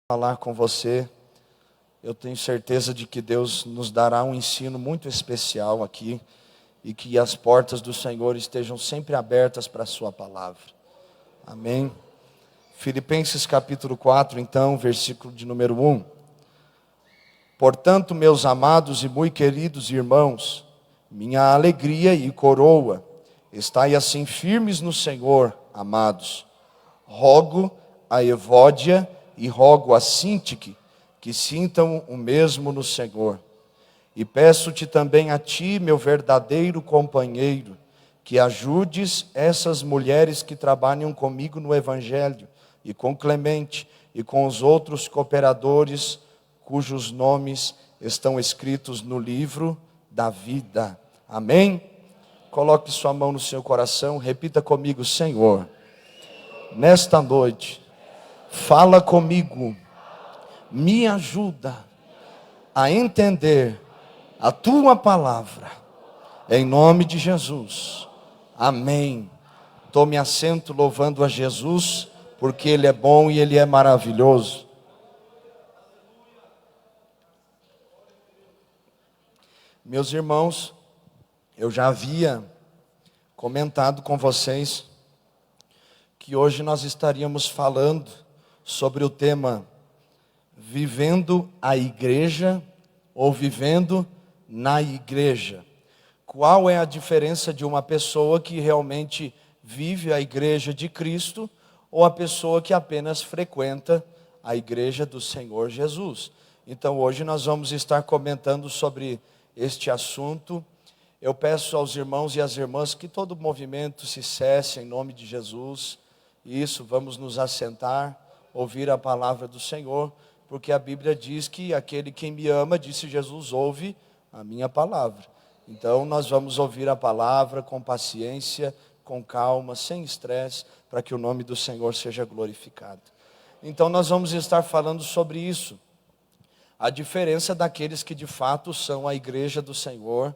Falar com você, eu tenho certeza de que Deus nos dará um ensino muito especial aqui e que as portas do Senhor estejam sempre abertas para a sua palavra. Amém? Filipenses capítulo 4, então, versículo de número 1. Portanto, meus amados e muito queridos irmãos, minha alegria e coroa, estai assim firmes no Senhor, amados. Rogo a Evódia e rogo a Sintique que sintam o mesmo no Senhor. E peço-te também a ti, meu verdadeiro companheiro, que ajudes essas mulheres que trabalham comigo no Evangelho, e com Clemente, e com os outros cooperadores, cujos nomes estão escritos no livro da vida. Amém? Coloque sua mão no seu coração, repita comigo: Senhor, nesta noite, fala comigo, me ajuda a entender a tua palavra, em nome de Jesus, amém. Tome assento louvando a Jesus, porque Ele é bom e Ele é maravilhoso. Meus irmãos, eu já havia comentado com vocês que hoje nós estaríamos falando sobre o tema vivendo a igreja ou vivendo na igreja. Qual é a diferença de uma pessoa que realmente vive a igreja de Cristo ou a pessoa que apenas frequenta a igreja do Senhor Jesus? Então hoje nós vamos estar comentando sobre este assunto. Eu peço aos irmãos e às irmãs que todo o movimento se cesse em nome de Jesus. Isso, vamos nos assentar, ouvir a palavra do Senhor, porque a Bíblia diz que aquele que me ama, disse Jesus, ouve a minha palavra. Então nós vamos ouvir a palavra com paciência, com calma, sem estresse, para que o nome do Senhor seja glorificado. Então nós vamos estar falando sobre isso, a diferença daqueles que de fato são a igreja do Senhor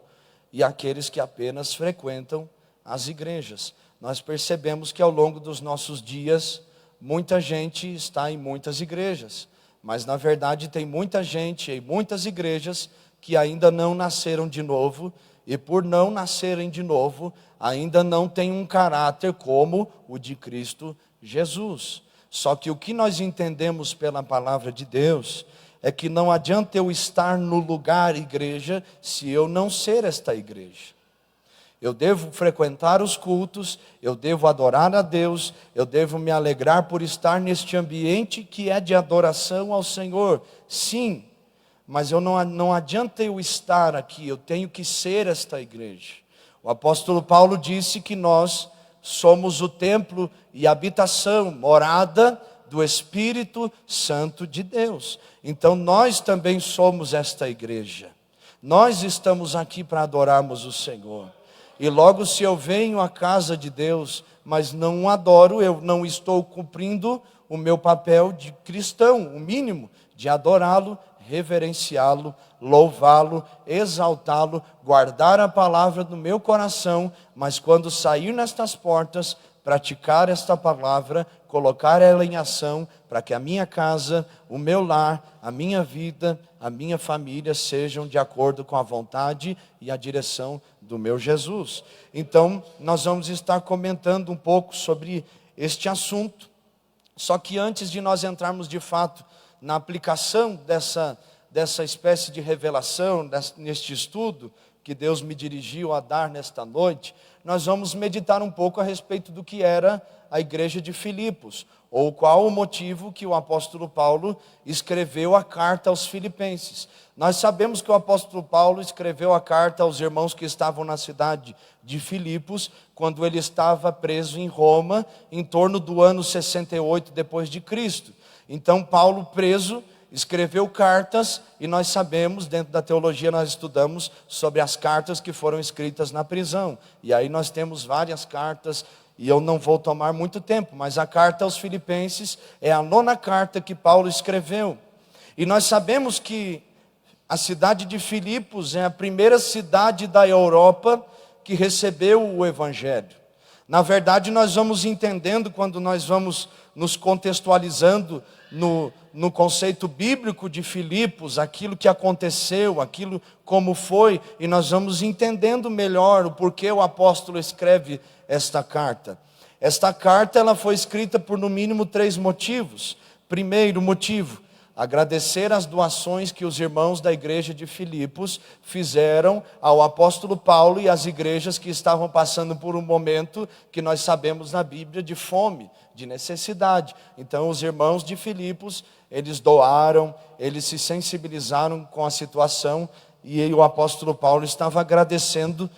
e aqueles que apenas frequentam as igrejas. Nós percebemos que ao longo dos nossos dias, muita gente está em muitas igrejas, mas na verdade tem muita gente em muitas igrejas que ainda não nasceram de novo, e por não nascerem de novo, ainda não têm um caráter como o de Cristo Jesus. Só que o que nós entendemos pela palavra de Deus é que não adianta eu estar no lugar igreja se eu não ser esta igreja. Eu devo frequentar os cultos, eu devo adorar a Deus, eu devo me alegrar por estar neste ambiente que é de adoração ao Senhor. Sim, mas não adianta eu estar aqui, eu tenho que ser esta igreja. O apóstolo Paulo disse que nós somos o templo e habitação, morada do Espírito Santo de Deus. Então nós também somos esta igreja. Nós estamos aqui para adorarmos o Senhor. E logo se eu venho à casa de Deus, mas não adoro, eu não estou cumprindo o meu papel de cristão, o mínimo, de adorá-lo, reverenciá-lo, louvá-lo, exaltá-lo, guardar a palavra no meu coração, mas quando sair nestas portas, praticar esta palavra, colocar ela em ação, para que a minha casa, o meu lar, a minha vida, a minha família sejam de acordo com a vontade e a direção do meu Jesus. Então, nós vamos estar comentando um pouco sobre este assunto. Só que antes de nós entrarmos de fato na aplicação dessa espécie de revelação, neste estudo que Deus me dirigiu a dar nesta noite, nós vamos meditar um pouco a respeito do que era a igreja de Filipos, ou qual o motivo que o apóstolo Paulo escreveu a carta aos Filipenses. Nós sabemos que o apóstolo Paulo escreveu a carta aos irmãos que estavam na cidade de Filipos, quando ele estava preso em Roma, em torno do ano 68 depois de Cristo. Então Paulo, preso, escreveu cartas, e nós sabemos, dentro da teologia nós estudamos sobre as cartas que foram escritas na prisão. E aí nós temos várias cartas, e eu não vou tomar muito tempo, mas a carta aos Filipenses é a 9ª carta que Paulo escreveu. E nós sabemos que a cidade de Filipos é a primeira cidade da Europa que recebeu o Evangelho. Na verdade, nós vamos entendendo, quando nós vamos nos contextualizando no conceito bíblico de Filipos, aquilo que aconteceu, aquilo como foi, e nós vamos entendendo melhor o porquê o apóstolo escreve esta carta. Esta carta ela foi escrita por no mínimo 3 motivos. Primeiro motivo, agradecer as doações que os irmãos da igreja de Filipos fizeram ao apóstolo Paulo e às igrejas que estavam passando por um momento que nós sabemos na Bíblia de fome, de necessidade. Então os irmãos de Filipos, eles doaram, eles se sensibilizaram com a situação e o apóstolo Paulo estava agradecendo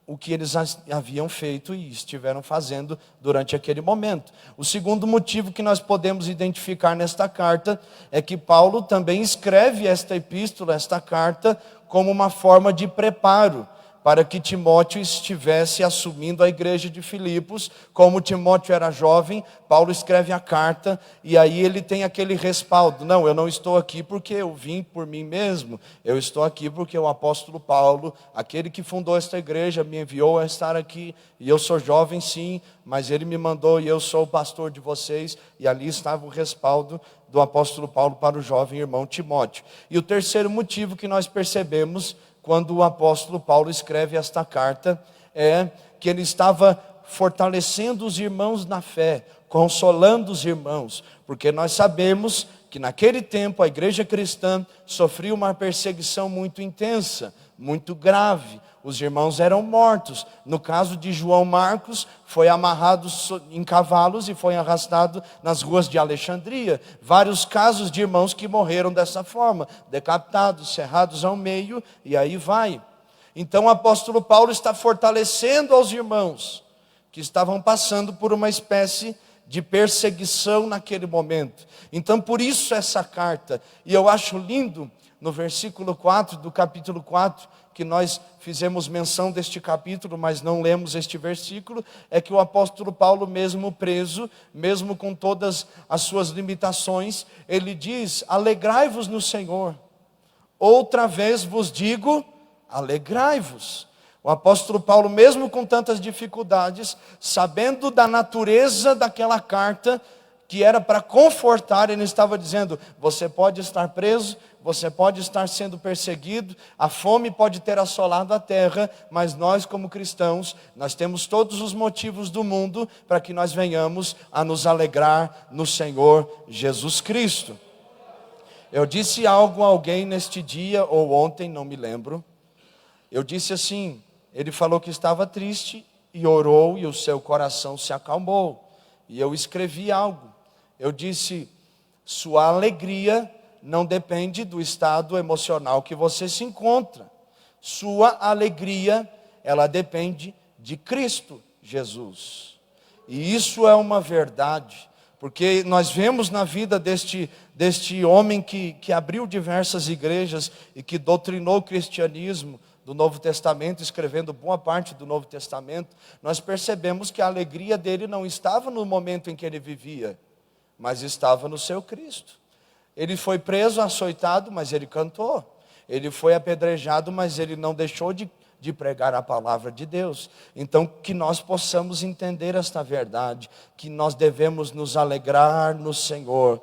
o que eles haviam feito e estiveram fazendo durante aquele momento. O segundo motivo que nós podemos identificar nesta carta é que Paulo também escreve esta epístola, esta carta, como uma forma de preparo para que Timóteo estivesse assumindo a igreja de Filipos. Como Timóteo era jovem, Paulo escreve a carta e aí ele tem aquele respaldo. Não, eu não estou aqui porque eu vim por mim mesmo. Eu estou aqui porque o apóstolo Paulo, aquele que fundou esta igreja, me enviou a estar aqui. E eu sou jovem sim, mas ele me mandou e eu sou o pastor de vocês. E ali estava o respaldo do apóstolo Paulo para o jovem irmão Timóteo. E o terceiro motivo que nós percebemos quando o apóstolo Paulo escreve esta carta, é que ele estava fortalecendo os irmãos na fé, consolando os irmãos, porque nós sabemos que naquele tempo a igreja cristã sofria uma perseguição muito intensa, muito grave. Os irmãos eram mortos. No caso de João Marcos, foi amarrado em cavalos e foi arrastado nas ruas de Alexandria. Vários casos de irmãos que morreram dessa forma, decapitados, cerrados ao meio, e aí vai. Então o apóstolo Paulo está fortalecendo aos irmãos que estavam passando por uma espécie de perseguição naquele momento. Então por isso essa carta, e eu acho lindo no versículo 4 do capítulo 4, que nós fizemos menção deste capítulo, mas não lemos este versículo, é que o apóstolo Paulo, mesmo preso, mesmo com todas as suas limitações, ele diz: alegrai-vos no Senhor. Outra vez vos digo, alegrai-vos. O apóstolo Paulo, mesmo com tantas dificuldades, sabendo da natureza daquela carta, que era para confortar, ele estava dizendo: você pode estar preso, você pode estar sendo perseguido, a fome pode ter assolado a terra, mas nós como cristãos, nós temos todos os motivos do mundo para que nós venhamos a nos alegrar no Senhor Jesus Cristo. Eu disse algo a alguém neste dia, ou ontem, não me lembro. Eu disse assim, ele falou que estava triste e orou e o seu coração se acalmou. E eu escrevi algo. Eu disse: sua alegria não depende do estado emocional que você se encontra. Sua alegria, ela depende de Cristo Jesus. E isso é uma verdade, porque nós vemos na vida deste homem que abriu diversas igrejas e que doutrinou o cristianismo do Novo Testamento, escrevendo boa parte do Novo Testamento, nós percebemos que a alegria dele não estava no momento em que ele vivia, mas estava no seu Cristo. Ele foi preso, açoitado, mas ele cantou. Ele foi apedrejado, mas ele não deixou de pregar a palavra de Deus. Então, que nós possamos entender esta verdade, que nós devemos nos alegrar no Senhor,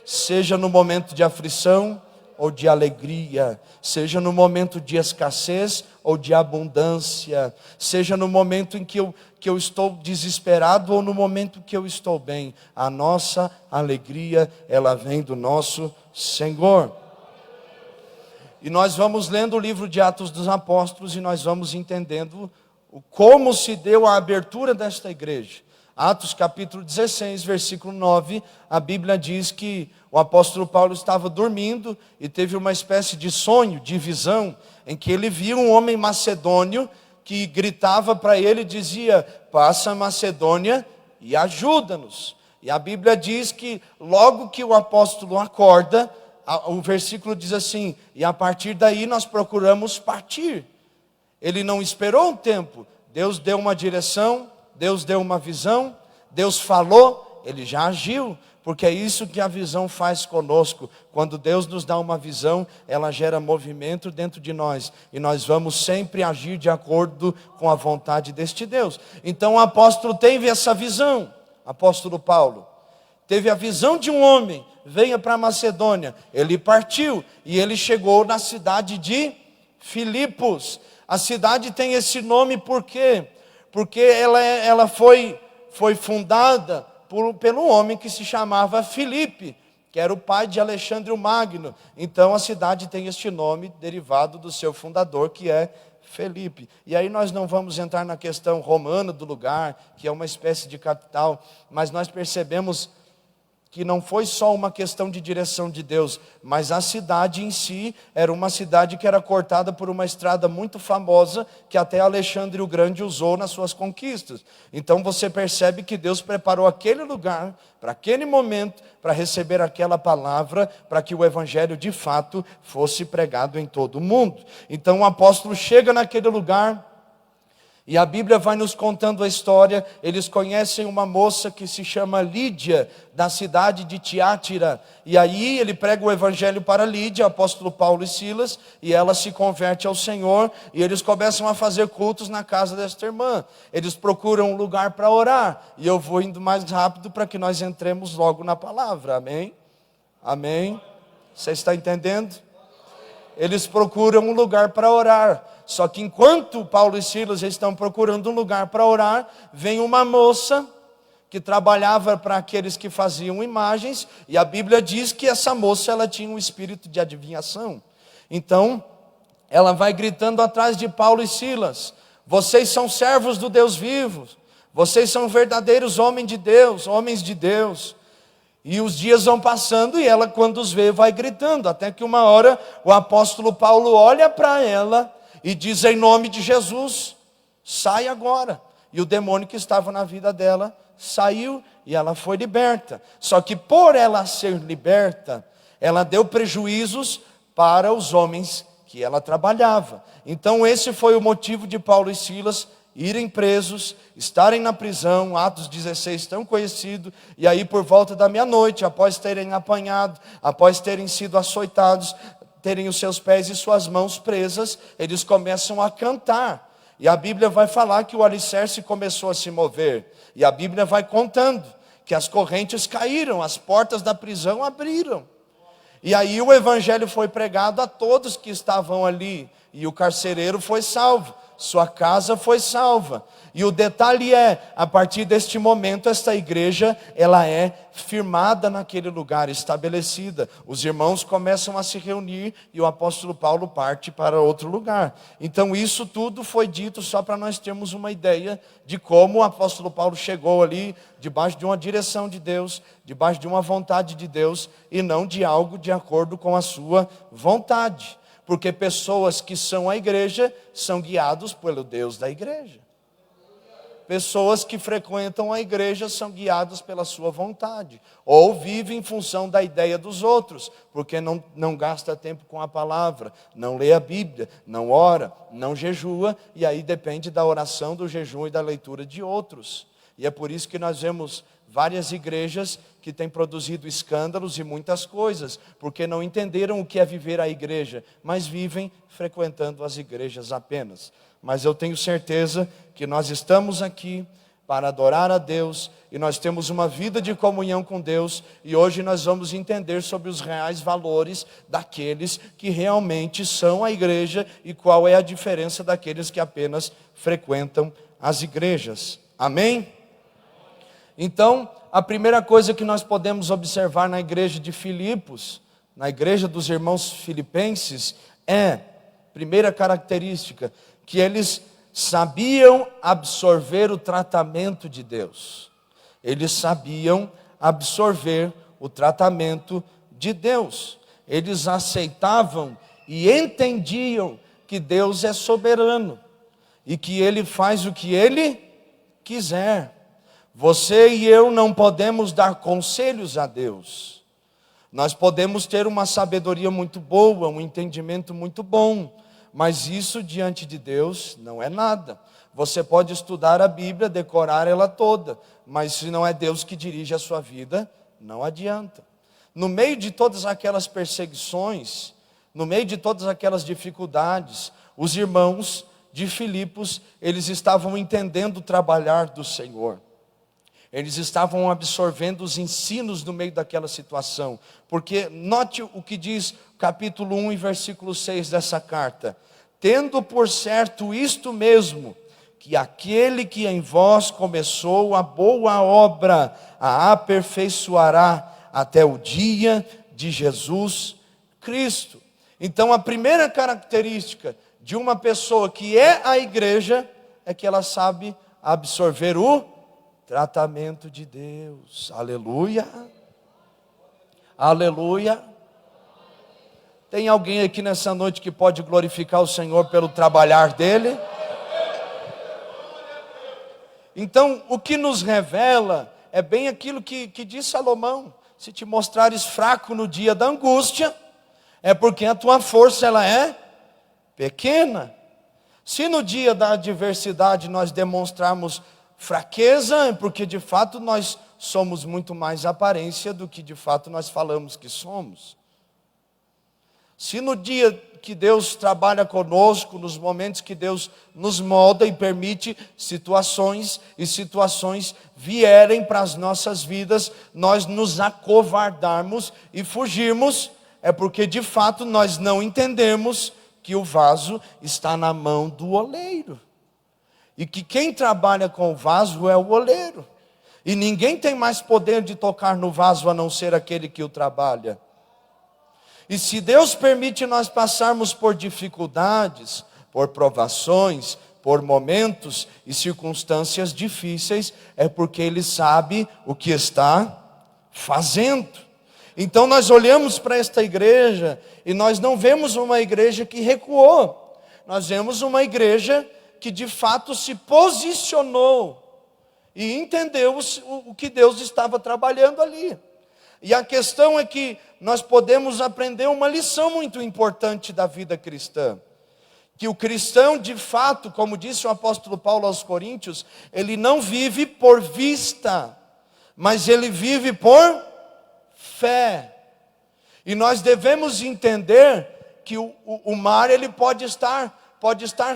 seja no momento de aflição ou de alegria, seja no momento de escassez ou de abundância, seja no momento em que eu estou desesperado ou no momento que eu estou bem. A nossa alegria, ela vem do nosso Senhor. E nós vamos lendo o livro de Atos dos Apóstolos e nós vamos entendendo como se deu a abertura desta igreja. Atos capítulo 16, versículo 9, a Bíblia diz que o apóstolo Paulo estava dormindo e teve uma espécie de sonho, de visão, em que ele viu um homem macedônio que gritava para ele e dizia: passa a Macedônia e ajuda-nos. E a Bíblia diz que logo que o apóstolo acorda, o versículo diz assim: e a partir daí nós procuramos partir. Ele não esperou um tempo, Deus deu uma direção, Deus deu uma visão, Deus falou, ele já agiu, porque é isso que a visão faz conosco. Quando Deus nos dá uma visão, ela gera movimento dentro de nós, e nós vamos sempre agir de acordo com a vontade deste Deus. Então o apóstolo teve essa visão, apóstolo Paulo teve a visão de um homem, venha para a Macedônia. Ele partiu e ele chegou na cidade de Filipos. A cidade tem esse nome por quê? Porque ela foi fundada pelo homem que se chamava Filipe, que era o pai de Alexandre o Magno. Então a cidade tem este nome derivado do seu fundador, que é Filipe. E aí nós não vamos entrar na questão romana do lugar, que é uma espécie de capital, mas nós percebemos que não foi só uma questão de direção de Deus, mas a cidade em si era uma cidade que era cortada por uma estrada muito famosa, que até Alexandre o Grande usou nas suas conquistas. Então você percebe que Deus preparou aquele lugar, para aquele momento, para receber aquela palavra, para que o evangelho de fato fosse pregado em todo o mundo. Então o apóstolo chega naquele lugar, e a Bíblia vai nos contando a história. Eles conhecem uma moça que se chama Lídia, da cidade de Tiátira. E aí ele prega o evangelho para Lídia, apóstolo Paulo e Silas, e ela se converte ao Senhor, e eles começam a fazer cultos na casa desta irmã. Eles procuram um lugar para orar, e eu vou indo mais rápido para que nós entremos logo na palavra, amém? Amém? Você está entendendo? Eles procuram um lugar para orar. Só que enquanto Paulo e Silas estão procurando um lugar para orar, vem uma moça que trabalhava para aqueles que faziam imagens, e a Bíblia diz que essa moça ela tinha um espírito de adivinhação. Então, ela vai gritando atrás de Paulo e Silas: vocês são servos do Deus vivo, vocês são verdadeiros homens de Deus. E os dias vão passando, e ela, quando os vê, vai gritando, até que uma hora o apóstolo Paulo olha para ela e diz: em nome de Jesus, sai agora. E o demônio que estava na vida dela saiu, e ela foi liberta. Só que por ela ser liberta, ela deu prejuízos para os homens que ela trabalhava. Então esse foi o motivo de Paulo e Silas irem presos, estarem na prisão. Atos 16 tão conhecido. E aí por volta da meia-noite, após terem apanhado, após terem sido açoitados, terem os seus pés e suas mãos presas, eles começam a cantar. E a Bíblia vai falar que o alicerce começou a se mover. E a Bíblia vai contando que as correntes caíram, as portas da prisão abriram. E aí o evangelho foi pregado a todos que estavam ali. E o carcereiro foi salvo, sua casa foi salva. E o detalhe é, a partir deste momento, esta igreja, ela é firmada naquele lugar, estabelecida. Os irmãos começam a se reunir, e o apóstolo Paulo parte para outro lugar. Então isso tudo foi dito só para nós termos uma ideia de como o apóstolo Paulo chegou ali, debaixo de uma direção de Deus, debaixo de uma vontade de Deus, e não de algo de acordo com a sua vontade. Porque pessoas que são a igreja, são guiados pelo Deus da igreja. Pessoas que frequentam a igreja são guiadas pela sua vontade, ou vivem em função da ideia dos outros, porque não gasta tempo com a palavra, não lê a Bíblia, não ora, não jejua, e aí depende da oração, do jejum e da leitura de outros. E é por isso que nós vemos várias igrejas que têm produzido escândalos e muitas coisas, porque não entenderam o que é viver a igreja, mas vivem frequentando as igrejas apenas. Mas eu tenho certeza que nós estamos aqui para adorar a Deus, e nós temos uma vida de comunhão com Deus, e hoje nós vamos entender sobre os reais valores daqueles que realmente são a igreja, e qual é a diferença daqueles que apenas frequentam as igrejas. Amém? Então, a primeira coisa que nós podemos observar na igreja de Filipos, na igreja dos irmãos filipenses, primeira característica, que eles sabiam absorver o tratamento de Deus. Eles sabiam absorver o tratamento de Deus. Eles aceitavam e entendiam que Deus é soberano e que Ele faz o que Ele quiser. Você e eu não podemos dar conselhos a Deus. Nós podemos ter uma sabedoria muito boa, um entendimento muito bom, mas isso diante de Deus não é nada. Você pode estudar a Bíblia, decorar ela toda, mas se não é Deus que dirige a sua vida, Não adianta. No meio de todas aquelas perseguições, no meio de todas aquelas dificuldades, os irmãos de Filipos, eles estavam entendendo o trabalhar do Senhor. Eles estavam absorvendo os ensinos no meio daquela situação. Porque note o que diz capítulo 1 e versículo 6 dessa carta. Tendo por certo isto mesmo, que aquele que em vós começou a boa obra, a aperfeiçoará até o dia de Jesus Cristo. Então a primeira característica de uma pessoa que é a igreja, é que ela sabe absorver o tratamento de Deus. Aleluia. Aleluia. Tem alguém aqui nessa noite que pode glorificar o Senhor pelo trabalhar dele? Então, o que nos revela é bem aquilo que diz Salomão: se te mostrares fraco no dia da angústia, é porque a tua força ela é pequena. Se no dia da adversidade nós demonstrarmos fraqueza, é porque de fato nós somos muito mais aparência do que de fato nós falamos que somos. Se no dia que Deus trabalha conosco, nos momentos que Deus nos molda e permite situações vierem para as nossas vidas, nós nos acovardarmos e fugirmos, é porque de fato nós não entendemos que o vaso está na mão do oleiro. E que quem trabalha com o vaso é o oleiro. E ninguém tem mais poder de tocar no vaso a não ser aquele que o trabalha. E se Deus permite nós passarmos por dificuldades, por provações, por momentos e circunstâncias difíceis, é porque Ele sabe o que está fazendo. Então nós olhamos para esta igreja e nós não vemos uma igreja que recuou. Nós vemos uma igreja que de fato se posicionou e entendeu o que Deus estava trabalhando ali. E a questão é que nós podemos aprender uma lição muito importante da vida cristã. Que o cristão de fato, como disse o apóstolo Paulo aos Coríntios, ele não vive por vista, mas ele vive por fé. E nós devemos entender que o mar ele pode estar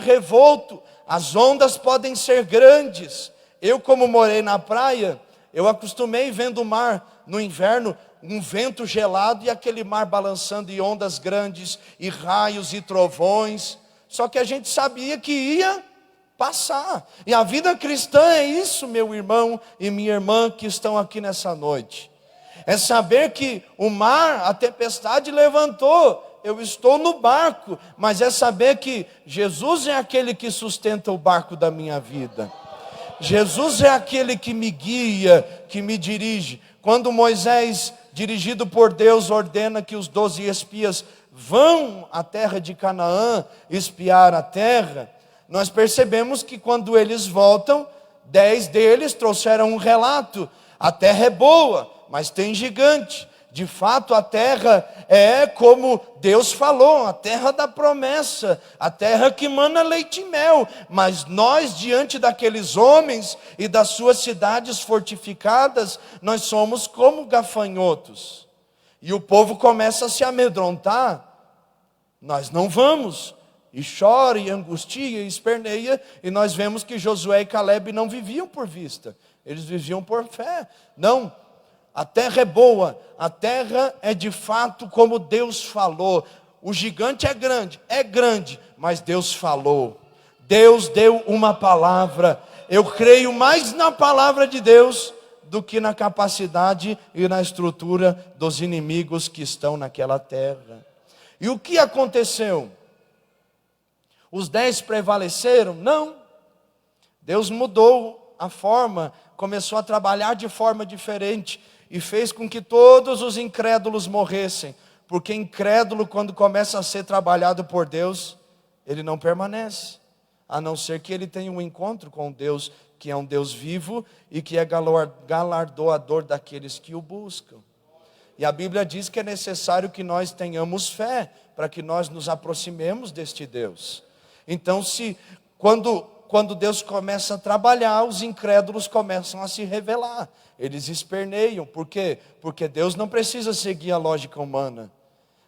revolto, as ondas podem ser grandes. Eu, como morei na praia, eu acostumei vendo o mar no inverno, um vento gelado e aquele mar balançando e ondas grandes e raios e trovões. Só que a gente sabia que ia passar. E a vida cristã é isso, meu irmão e minha irmã que estão aqui nessa noite. É saber que o mar, a tempestade levantou, eu estou no barco, mas é saber que Jesus é aquele que sustenta o barco da minha vida. Jesus é aquele que me guia, que me dirige. Quando Moisés, dirigido por Deus, ordena que os 12 espias vão à terra de Canaã espiar a terra, nós percebemos que quando eles voltam, 10 deles trouxeram um relato: a terra é boa, mas tem gigante. De fato, a terra é como Deus falou, a terra da promessa, a terra que mana leite e mel. Mas nós, diante daqueles homens e das suas cidades fortificadas, nós somos como gafanhotos. E o povo começa a se amedrontar. Nós não vamos. E chora, e angustia, e esperneia. E nós vemos que Josué e Caleb não viviam por vista. Eles viviam por fé. Não. A terra é boa, a terra é de fato como Deus falou. O gigante é grande, mas Deus falou. Deus deu uma palavra. Eu creio mais na palavra de Deus do que na capacidade e na estrutura dos inimigos que estão naquela terra. E o que aconteceu? Os 10 prevaleceram? Não. Deus mudou a forma, começou a trabalhar de forma diferente. E fez com que todos os incrédulos morressem. Porque incrédulo, quando começa a ser trabalhado por Deus, ele não permanece. A não ser que ele tenha um encontro com Deus, que é um Deus vivo e que é galardoador daqueles que o buscam. E a Bíblia diz que é necessário que nós tenhamos fé, para que nós nos aproximemos deste Deus. Então, quando quando Deus começa a trabalhar, os incrédulos começam a se revelar. Eles esperneiam. Por quê? Porque Deus não precisa seguir a lógica humana.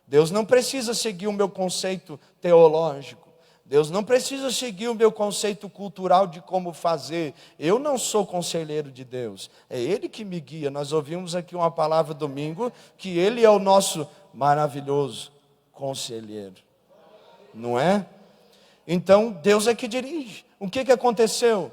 Deus não precisa seguir o meu conceito teológico. Deus não precisa seguir o meu conceito cultural de como fazer. Eu não sou conselheiro de Deus. É Ele que me guia. Nós ouvimos aqui uma palavra domingo, que Ele é o nosso maravilhoso conselheiro. Não é? Então, Deus é que dirige. O que aconteceu?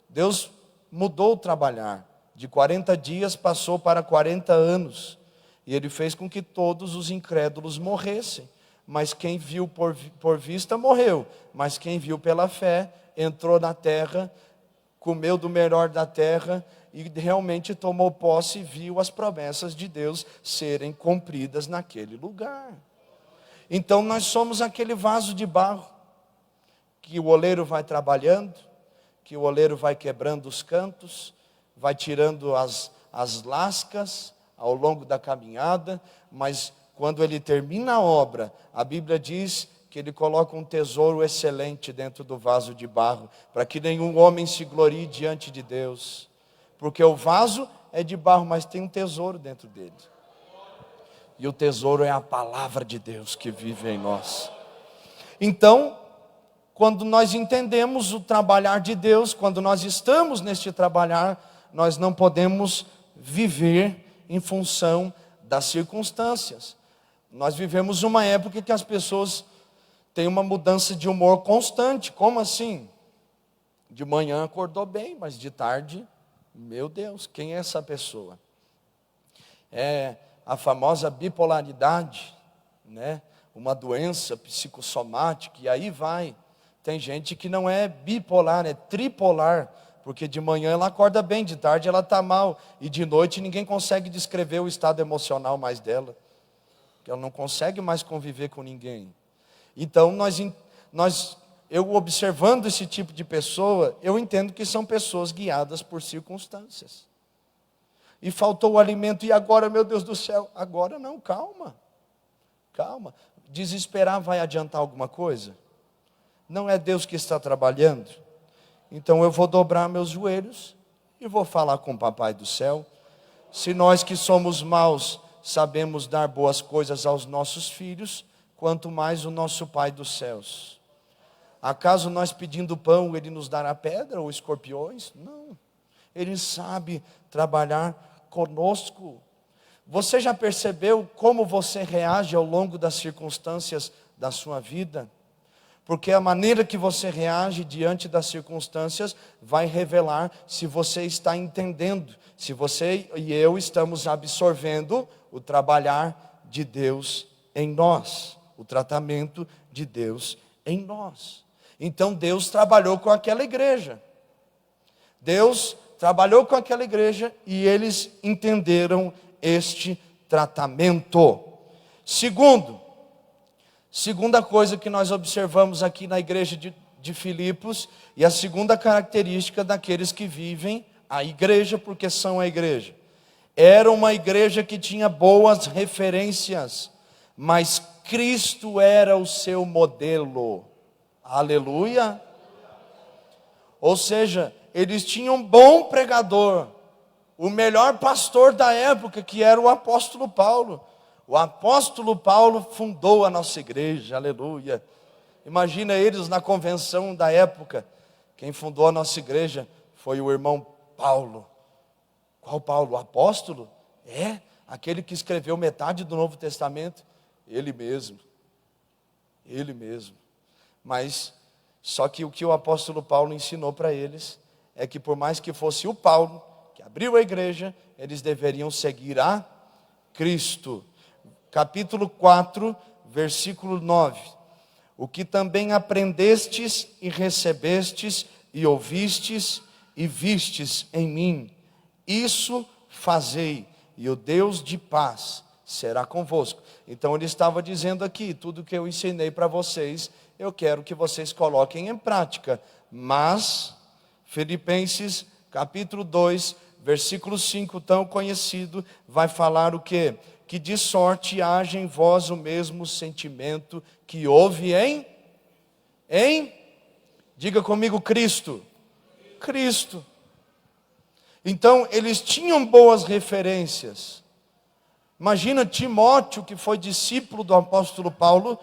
Deus mudou o trabalhar. De 40 dias passou para 40 anos. E Ele fez com que todos os incrédulos morressem. Mas quem viu por vista morreu. Mas quem viu pela fé entrou na terra, comeu do melhor da terra e realmente tomou posse e viu as promessas de Deus serem cumpridas naquele lugar. Então nós somos aquele vaso de barro que o oleiro vai trabalhando, que o oleiro vai quebrando os cantos, vai tirando as lascas ao longo da caminhada, mas quando ele termina a obra, a Bíblia diz que ele coloca um tesouro excelente dentro do vaso de barro, para que nenhum homem se glorie diante de Deus, porque o vaso é de barro, mas tem um tesouro dentro dele, e o tesouro é a palavra de Deus que vive em nós. Então, quando nós entendemos o trabalhar de Deus, quando nós estamos neste trabalhar, nós não podemos viver em função das circunstâncias. Nós vivemos uma época que as pessoas têm uma mudança de humor constante. Como assim? De manhã acordou bem, mas de tarde, meu Deus, quem é essa pessoa? É a famosa bipolaridade, né? Uma doença psicossomática, e aí vai. Tem gente que não é bipolar, é tripolar, porque de manhã ela acorda bem, de tarde ela está mal, e de noite ninguém consegue descrever o estado emocional mais dela, porque ela não consegue mais conviver com ninguém. Então eu observando esse tipo de pessoa, eu entendo que são pessoas guiadas por circunstâncias. E faltou o alimento, e agora, meu Deus do céu? Agora não, calma. Desesperar vai adiantar alguma coisa? Não é Deus que está trabalhando? Então eu vou dobrar meus joelhos e vou falar com o Papai do céu. Se nós que somos maus sabemos dar boas coisas aos nossos filhos, quanto mais o nosso Pai dos céus. Acaso nós pedindo pão, Ele nos dará pedra ou escorpiões? Não. Ele sabe trabalhar conosco. Você já percebeu como você reage ao longo das circunstâncias da sua vida? Porque a maneira que você reage diante das circunstâncias vai revelar se você está entendendo, se você e eu estamos absorvendo o trabalhar de Deus em nós, o tratamento de Deus em nós. Então Deus trabalhou com aquela igreja. Deus trabalhou com aquela igreja e eles entenderam este tratamento. Segunda coisa que nós observamos aqui na igreja de Filipos, e a segunda característica daqueles que vivem a igreja, porque são a igreja. Era uma igreja que tinha boas referências, mas Cristo era o seu modelo. Aleluia! Ou seja, eles tinham um bom pregador, o melhor pastor da época, que era o apóstolo Paulo. O apóstolo Paulo fundou a nossa igreja, aleluia. Imagina eles na convenção da época. Quem fundou a nossa igreja foi o irmão Paulo. Qual Paulo? O apóstolo? É, aquele que escreveu metade do Novo Testamento. Ele mesmo. Mas, só que o que o apóstolo Paulo ensinou para eles, é que por mais que fosse o Paulo, que abriu a igreja, eles deveriam seguir a Cristo. Capítulo 4, versículo 9. O que também aprendestes e recebestes e ouvistes e vistes em mim, isso fazei, e o Deus de paz será convosco. Então ele estava dizendo aqui, tudo que eu ensinei para vocês, eu quero que vocês coloquem em prática. Mas, Filipenses capítulo 2, versículo 5, tão conhecido, vai falar o quê? Que de sorte haja em vós o mesmo sentimento que houve em Diga comigo, Cristo. Cristo. Então, eles tinham boas referências. Imagina Timóteo, que foi discípulo do apóstolo Paulo,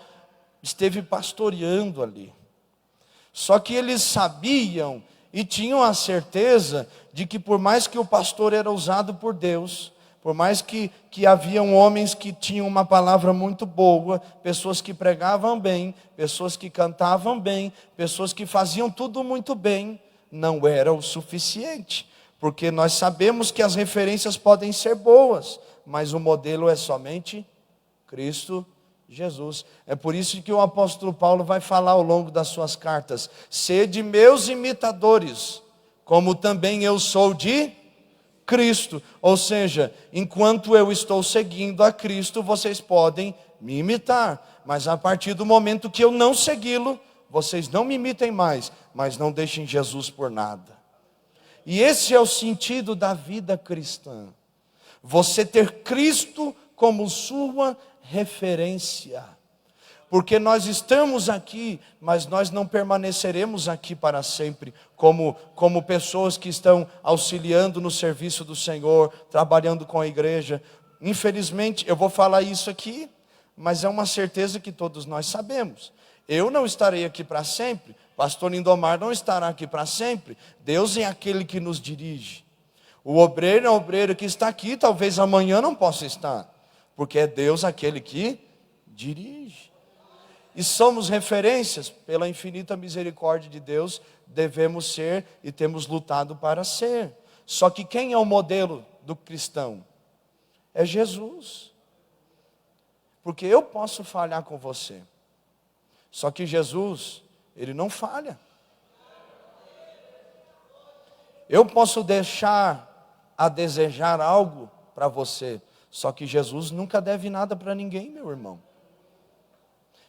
esteve pastoreando ali. Só que eles sabiam e tinham a certeza de que por mais que o pastor era usado por Deus, por mais que haviam homens que tinham uma palavra muito boa, pessoas que pregavam bem, pessoas que cantavam bem, pessoas que faziam tudo muito bem, não era o suficiente. Porque nós sabemos que as referências podem ser boas, mas o modelo é somente Cristo Jesus. É por isso que o apóstolo Paulo vai falar ao longo das suas cartas: sede meus imitadores, como também eu sou de Cristo. Ou seja, enquanto eu estou seguindo a Cristo, vocês podem me imitar, mas a partir do momento que eu não segui-lo, vocês não me imitem mais, mas não deixem Jesus por nada. E esse é o sentido da vida cristã. Você ter Cristo como sua referência. Porque nós estamos aqui, mas nós não permaneceremos aqui para sempre, como pessoas que estão auxiliando no serviço do Senhor, trabalhando com a igreja. Infelizmente, eu vou falar isso aqui, mas é uma certeza que todos nós sabemos. Eu não estarei aqui para sempre, pastor Lindomar não estará aqui para sempre. Deus é aquele que nos dirige. O obreiro é o obreiro que está aqui, talvez amanhã não possa estar, porque é Deus aquele que dirige. E somos referências, pela infinita misericórdia de Deus, devemos ser e temos lutado para ser. Só que quem é o modelo do cristão? É Jesus. Porque eu posso falhar com você, só que Jesus, Ele não falha. Eu posso deixar a desejar algo para você, só que Jesus nunca deve nada para ninguém, meu irmão.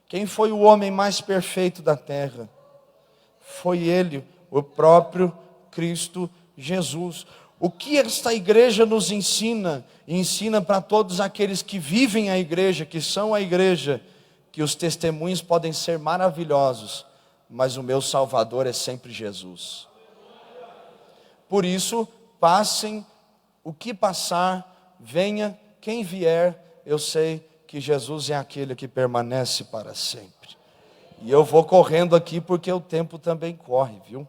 Quem foi o homem mais perfeito da terra? Foi Ele, o próprio Cristo Jesus. O que esta igreja nos ensina? Ensina para todos aqueles que vivem a igreja, que são a igreja, que os testemunhos podem ser maravilhosos, mas o meu Salvador é sempre Jesus. Por isso, passem o que passar, venha quem vier, eu sei que Jesus é aquele que permanece para sempre. E eu vou correndo aqui porque o tempo também corre, viu?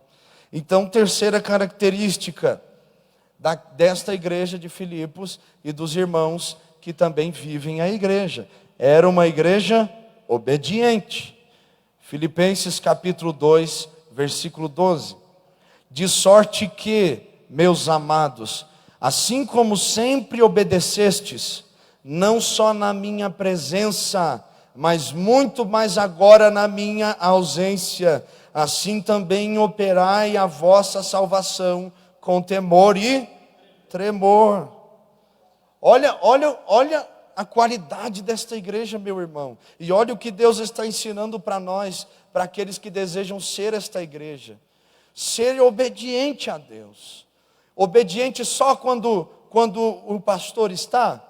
Então, terceira característica desta igreja de Filipos e dos irmãos que também vivem a igreja: era uma igreja obediente. Filipenses capítulo 2, versículo 12. De sorte que, meus amados, assim como sempre obedecestes, não só na minha presença, mas muito mais agora na minha ausência, assim também operai a vossa salvação com temor e tremor. Olha a qualidade desta igreja, meu irmão. E olha o que Deus está ensinando para nós, para aqueles que desejam ser esta igreja. Ser obediente a Deus. Obediente só quando o pastor está?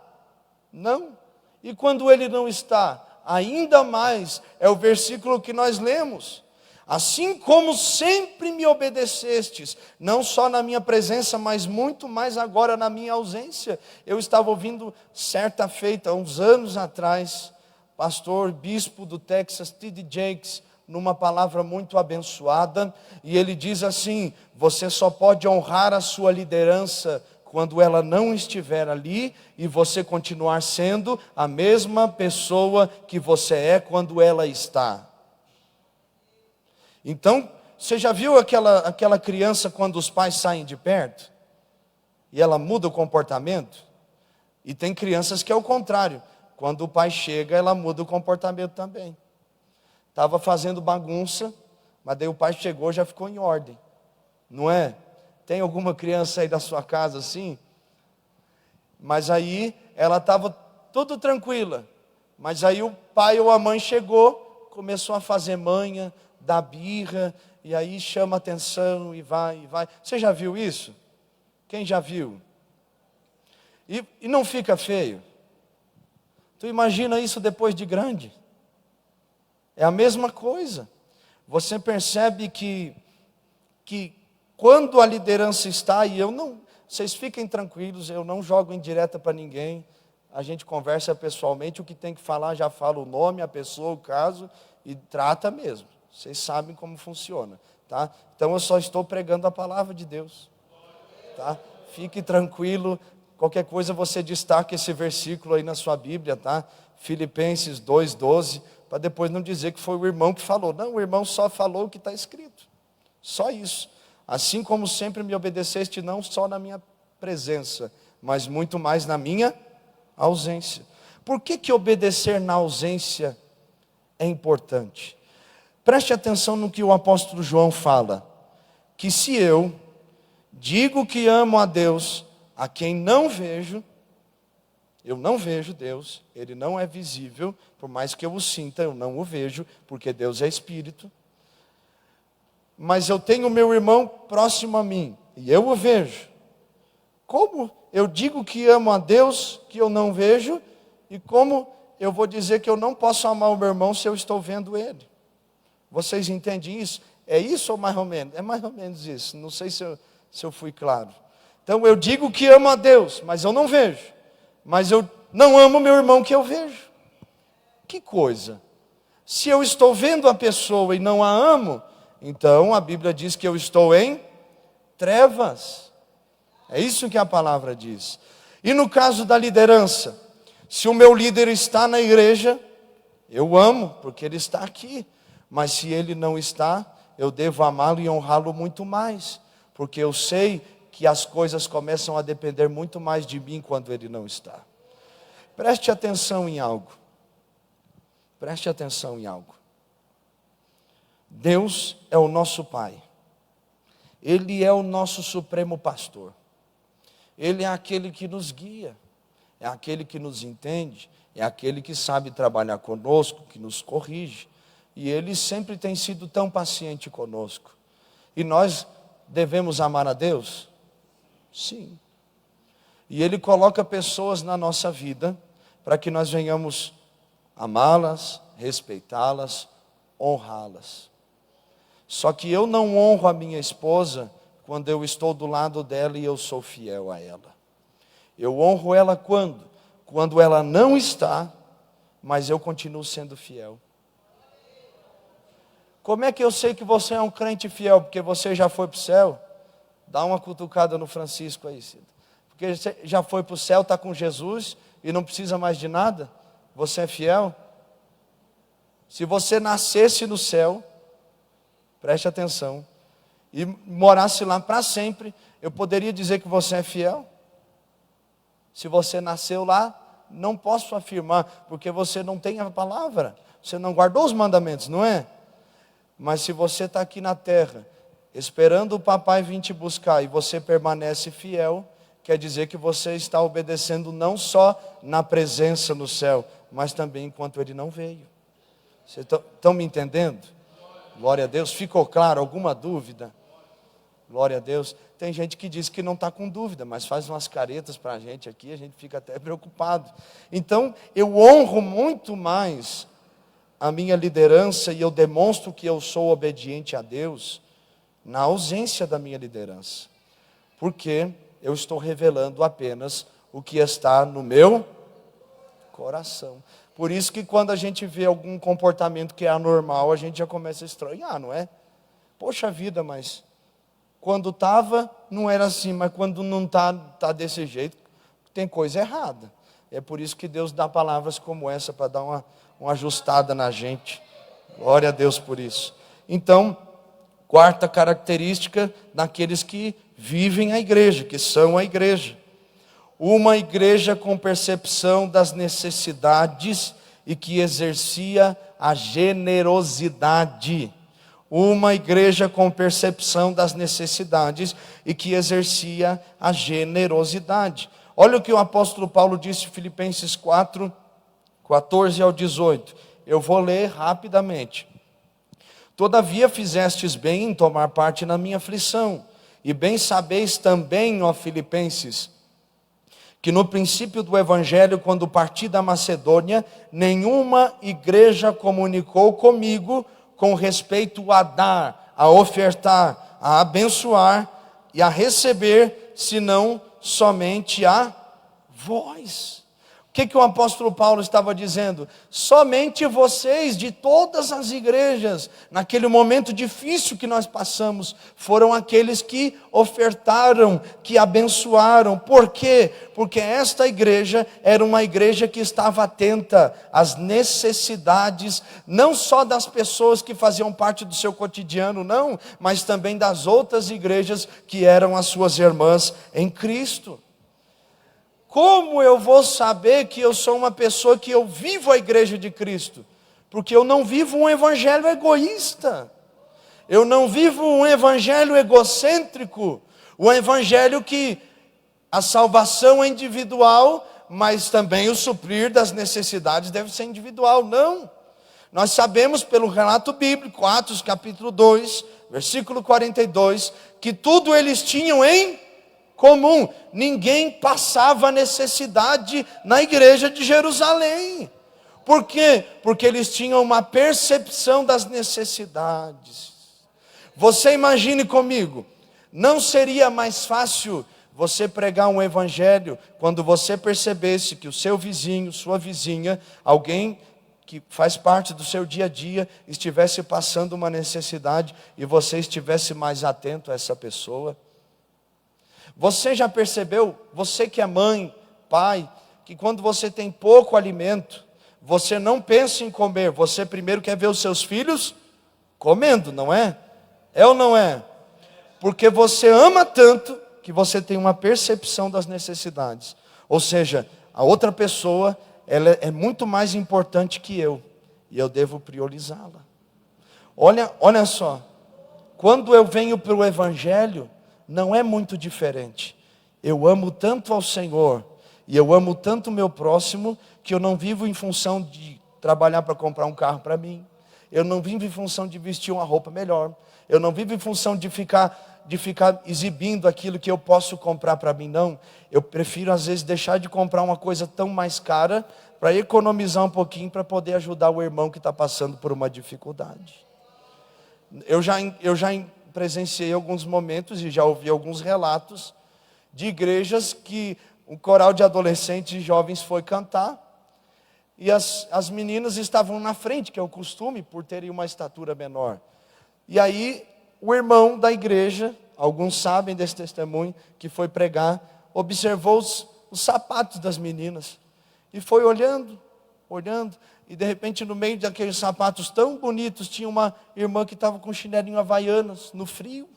Não. E quando ele não está? Ainda mais, é o versículo que nós lemos. Assim como sempre me obedecestes, não só na minha presença, mas muito mais agora na minha ausência. Eu estava ouvindo certa feita, uns anos atrás, pastor, bispo do Texas, T.D. Jakes, numa palavra muito abençoada, e ele diz assim: você só pode honrar a sua liderança quando ela não estiver ali, e você continuar sendo a mesma pessoa que você é quando ela está. Então, você já viu aquela criança quando os pais saem de perto? E ela muda o comportamento? E tem crianças que é o contrário. Quando o pai chega, ela muda o comportamento também. Estava fazendo bagunça, mas daí o pai chegou, já ficou em ordem. Não é? Tem alguma criança aí da sua casa assim? Mas aí ela estava tudo tranquila. Mas aí o pai ou a mãe chegou, começou a fazer manha, dar birra, e aí chama atenção e vai. Você já viu isso? Quem já viu? E não fica feio? Tu imagina isso depois de grande? É a mesma coisa. Você percebe que quando a liderança está, e vocês fiquem tranquilos, eu não jogo indireta para ninguém, a gente conversa pessoalmente, o que tem que falar, já fala o nome, a pessoa, o caso, e trata mesmo. Vocês sabem como funciona, tá? Então eu só estou pregando a palavra de Deus, tá? Fique tranquilo, qualquer coisa você destaca esse versículo aí na sua Bíblia, tá? Filipenses 2:12, para depois não dizer que foi o irmão que falou. Não, o irmão só falou o que está escrito, só isso. Assim como sempre me obedeceste, não só na minha presença, mas muito mais na minha ausência. Por que obedecer na ausência é importante? Preste atenção no que o apóstolo João fala, que se eu digo que amo a Deus, a quem não vejo, eu não vejo Deus, Ele não é visível, por mais que eu o sinta, eu não o vejo, porque Deus é Espírito. Mas eu tenho meu irmão próximo a mim, e eu o vejo. Como eu digo que amo a Deus, que eu não vejo, e como eu vou dizer que eu não posso amar o meu irmão se eu estou vendo ele? Vocês entendem isso? É isso ou mais ou menos? É mais ou menos isso, não sei se eu fui claro. Então eu digo que amo a Deus, mas eu não vejo. Mas eu não amo meu irmão que eu vejo. Que coisa! Se eu estou vendo a pessoa e não a amo, então a Bíblia diz que eu estou em trevas. É isso que a palavra diz. E no caso da liderança, se o meu líder está na igreja, eu amo, porque ele está aqui. Mas se ele não está, eu devo amá-lo e honrá-lo muito mais, porque eu sei que as coisas começam a depender muito mais de mim quando ele não está. Preste atenção em algo. Preste atenção em algo. Deus é o nosso Pai. Ele é o nosso supremo pastor. Ele é aquele que nos guia, é aquele que nos entende, é aquele que sabe trabalhar conosco, que nos corrige. E Ele sempre tem sido tão paciente conosco. E nós devemos amar a Deus? Sim. E Ele coloca pessoas na nossa vida para que nós venhamos amá-las, respeitá-las, honrá-las. Só que eu não honro a minha esposa quando eu estou do lado dela e eu sou fiel a ela. Eu honro ela quando? Quando ela não está, mas eu continuo sendo fiel. Como é que eu sei que você é um crente fiel? Porque você já foi para o céu? Dá uma cutucada no Francisco aí, Cida. Porque você já foi para o céu, está com Jesus e não precisa mais de nada? Você é fiel? Se você nascesse no céu, preste atenção, e morasse lá para sempre, eu poderia dizer que você é fiel? Se você nasceu lá, não posso afirmar, porque você não tem a palavra, você não guardou os mandamentos, não é? Mas se você está aqui na terra, esperando o papai vir te buscar, e você permanece fiel, quer dizer que você está obedecendo não só na presença no céu, mas também enquanto ele não veio. Vocês estão me entendendo? Glória a Deus. Ficou claro? Alguma dúvida? Glória a Deus. Tem gente que diz que não está com dúvida, mas faz umas caretas para a gente aqui, a gente fica até preocupado. Então, eu honro muito mais a minha liderança e eu demonstro que eu sou obediente a Deus na ausência da minha liderança. Porque eu estou revelando apenas o que está no meu coração. Por isso que quando a gente vê algum comportamento que é anormal, a gente já começa a estranhar, não é? Poxa vida, mas quando estava não era assim, mas quando não está desse jeito, tem coisa errada. É por isso que Deus dá palavras como essa, para dar uma ajustada na gente. Glória a Deus por isso. Então, quarta característica daqueles que vivem a igreja, que são a igreja. Uma igreja com percepção das necessidades e que exercia a generosidade. Uma igreja com percepção das necessidades e que exercia a generosidade. Olha o que o apóstolo Paulo disse em Filipenses 4, 14 ao 18. Eu vou ler rapidamente. Todavia fizestes bem em tomar parte na minha aflição, e bem sabeis também, ó Filipenses, que no princípio do evangelho, quando parti da Macedônia, nenhuma igreja comunicou comigo com respeito a dar, a ofertar, a abençoar e a receber, senão somente a vós. O que o apóstolo Paulo estava dizendo? Somente vocês, de todas as igrejas, naquele momento difícil que nós passamos, foram aqueles que ofertaram, que abençoaram. Por quê? Porque esta igreja era uma igreja que estava atenta às necessidades, não só das pessoas que faziam parte do seu cotidiano, não, mas também das outras igrejas que eram as suas irmãs em Cristo. Como eu vou saber que eu sou uma pessoa que eu vivo a igreja de Cristo? Porque eu não vivo um evangelho egoísta. Eu não vivo um evangelho egocêntrico. Um evangelho que a salvação é individual, mas também o suprir das necessidades deve ser individual. Não. Nós sabemos pelo relato bíblico, Atos capítulo 2, versículo 42, que tudo eles tinham em comum. Ninguém passava necessidade na igreja de Jerusalém. Por quê? Porque eles tinham uma percepção das necessidades. Você imagine comigo, não seria mais fácil você pregar um evangelho quando você percebesse que o seu vizinho, sua vizinha, alguém que faz parte do seu dia a dia, estivesse passando uma necessidade e você estivesse mais atento a essa pessoa? Você já percebeu, você que é mãe, pai, que quando você tem pouco alimento, você não pensa em comer, você primeiro quer ver os seus filhos comendo, não é? É ou não é? Porque você ama tanto que você tem uma percepção das necessidades. Ou seja, a outra pessoa, ela é muito mais importante que eu, e eu devo priorizá-la. Olha só, quando eu venho para o evangelho, não é muito diferente. Eu amo tanto ao Senhor e eu amo tanto o meu próximo, que eu não vivo em função de trabalhar para comprar um carro para mim. Eu não vivo em função de vestir uma roupa melhor. Eu não vivo em função de ficar exibindo aquilo que eu posso comprar para mim, não. Eu prefiro às vezes deixar de comprar uma coisa tão mais cara para economizar um pouquinho para poder ajudar o irmão que está passando por uma dificuldade. Eu já presenciei alguns momentos e já ouvi alguns relatos de igrejas que um coral de adolescentes e jovens foi cantar e as meninas estavam na frente, que é o costume, por terem uma estatura menor. E aí o irmão da igreja, alguns sabem desse testemunho, que foi pregar, observou os sapatos das meninas e foi olhando, e de repente no meio daqueles sapatos tão bonitos, tinha uma irmã que estava com chinelinho havaianas, no frio.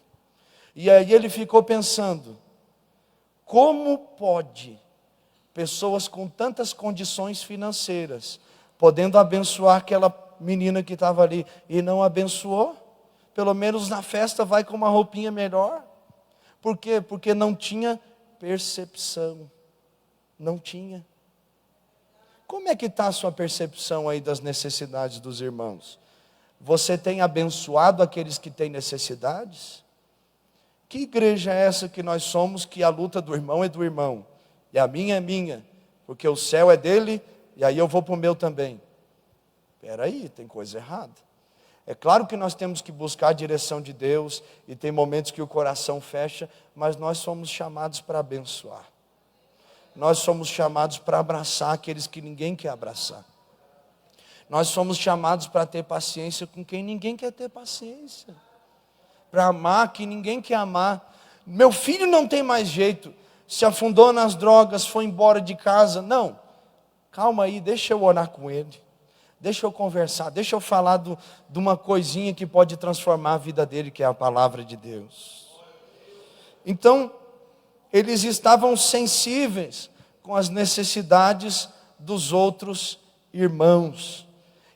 E aí ele ficou pensando, como pode pessoas com tantas condições financeiras, podendo abençoar aquela menina que estava ali, e não abençoou? Pelo menos na festa vai com uma roupinha melhor. Por quê? Porque não tinha percepção. Não tinha. Como é que está a sua percepção aí das necessidades dos irmãos? Você tem abençoado aqueles que têm necessidades? Que igreja é essa que nós somos, que a luta do irmão é do irmão, e a minha é minha, porque o céu é dele, e aí eu vou para o meu também? Espera aí, tem coisa errada. É claro que nós temos que buscar a direção de Deus, e tem momentos que o coração fecha, mas nós somos chamados para abençoar. Nós somos chamados para abraçar aqueles que ninguém quer abraçar. Nós somos chamados para ter paciência com quem ninguém quer ter paciência. Para amar quem ninguém quer amar. Meu filho não tem mais jeito, se afundou nas drogas, foi embora de casa. Não, calma aí, deixa eu orar com ele. Deixa eu conversar, deixa eu falar de uma coisinha que pode transformar a vida dele, que é a palavra de Deus. Então, eles estavam sensíveis com as necessidades dos outros irmãos.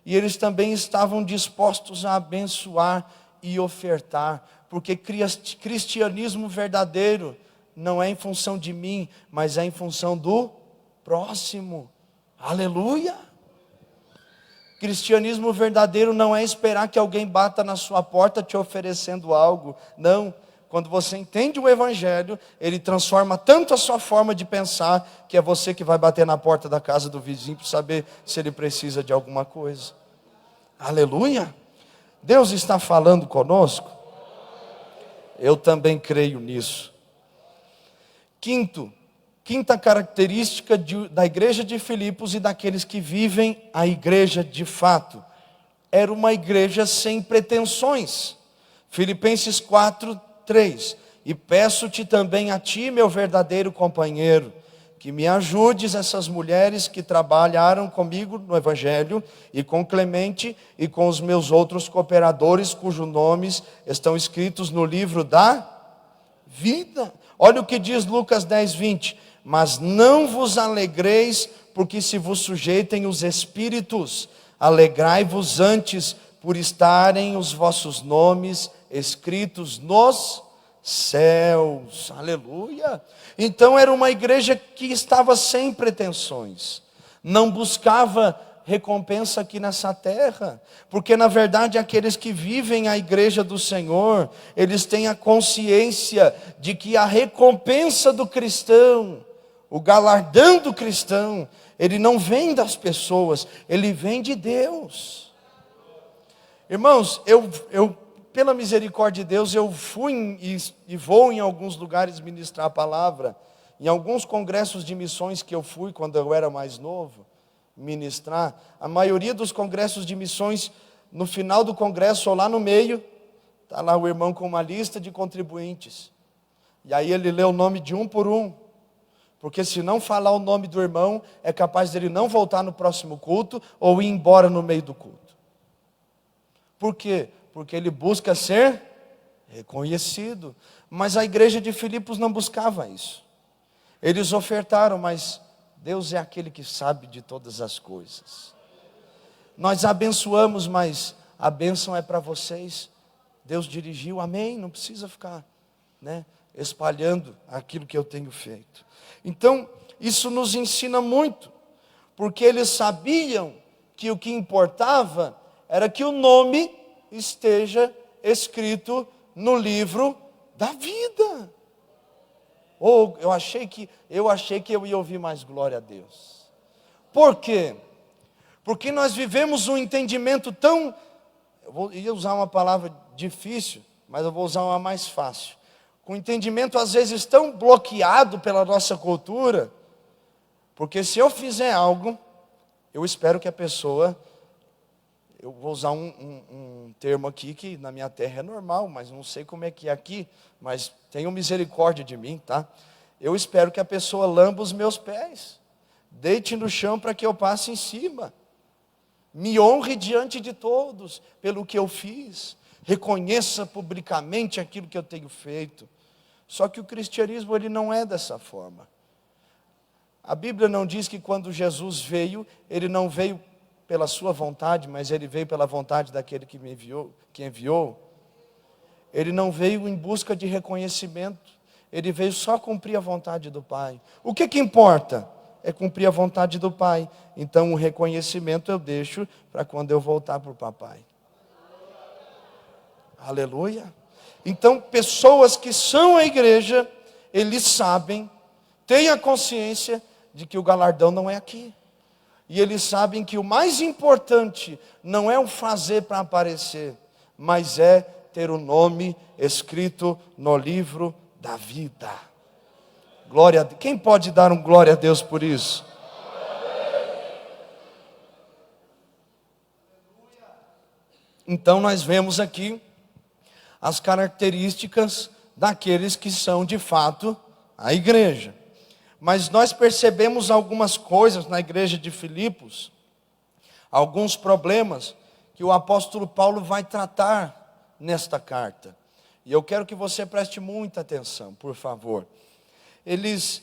E eles também estavam dispostos a abençoar e ofertar. Porque cristianismo verdadeiro não é em função de mim, mas é em função do próximo. Aleluia! Cristianismo verdadeiro não é esperar que alguém bata na sua porta te oferecendo algo. Não. Quando você entende o evangelho, ele transforma tanto a sua forma de pensar, que é você que vai bater na porta da casa do vizinho para saber se ele precisa de alguma coisa. Aleluia! Deus está falando conosco? Eu também creio nisso. Quinta característica da igreja de Filipos e daqueles que vivem a igreja de fato. Era uma igreja sem pretensões. Filipenses 4:3. E peço-te também a ti, meu verdadeiro companheiro, que me ajudes essas mulheres que trabalharam comigo no Evangelho, e com Clemente e com os meus outros cooperadores, cujos nomes estão escritos no livro da vida. Olha o que diz Lucas 10:20. Mas não vos alegreis, porque se vos sujeitem os espíritos, alegrai-vos antes por estarem os vossos nomes escritos nos céus. Aleluia. Então era uma igreja que estava sem pretensões, não buscava recompensa aqui nessa terra, porque na verdade aqueles que vivem a igreja do Senhor, eles têm a consciência de que a recompensa do cristão, o galardão do cristão, ele não vem das pessoas, ele vem de Deus. Irmãos, eu pela misericórdia de Deus, eu fui e vou em alguns lugares ministrar a palavra, em alguns congressos de missões que eu fui quando eu era mais novo, ministrar. A maioria dos congressos de missões, no final do congresso ou lá no meio, está lá o irmão com uma lista de contribuintes. E aí ele lê o nome de um por um, porque se não falar o nome do irmão, é capaz dele não voltar no próximo culto ou ir embora no meio do culto. Por quê? Porque ele busca ser reconhecido. Mas a igreja de Filipos não buscava isso. Eles ofertaram, mas Deus é aquele que sabe de todas as coisas. Nós abençoamos, mas a bênção é para vocês. Deus dirigiu, amém, não precisa ficar, espalhando aquilo que eu tenho feito. Então, isso nos ensina muito, porque eles sabiam que o que importava era que o nome esteja escrito no livro da vida. Eu achei que eu ia ouvir mais glória a Deus. Por quê? Porque nós vivemos um entendimento tão... ia usar uma palavra difícil, mas eu vou usar uma mais fácil. Com um entendimento às vezes tão bloqueado pela nossa cultura, porque se eu fizer algo, eu espero que a pessoa... Eu vou usar um termo aqui que na minha terra é normal, mas não sei como é que é aqui, mas tenham misericórdia de mim, tá? Eu espero que a pessoa lamba os meus pés, deite no chão para que eu passe em cima, me honre diante de todos pelo que eu fiz, reconheça publicamente aquilo que eu tenho feito. Só que o cristianismo ele não é dessa forma. A Bíblia não diz que quando Jesus veio, ele não veio pela sua vontade, mas ele veio pela vontade daquele que me enviou. Ele não veio em busca de reconhecimento, ele veio só cumprir a vontade do Pai. O que importa? É cumprir a vontade do Pai. Então o reconhecimento eu deixo para quando eu voltar para o papai. Aleluia. Então pessoas que são a igreja, eles sabem, têm a consciência de que o galardão não é aqui. E eles sabem que o mais importante não é o fazer para aparecer, mas é ter o nome escrito no livro da vida. Glória a Deus. Quem pode dar um glória a Deus por isso? Então nós vemos aqui as características daqueles que são de fato a igreja. Mas nós percebemos algumas coisas na igreja de Filipos, alguns problemas que o apóstolo Paulo vai tratar nesta carta. E eu quero que você preste muita atenção, por favor. Eles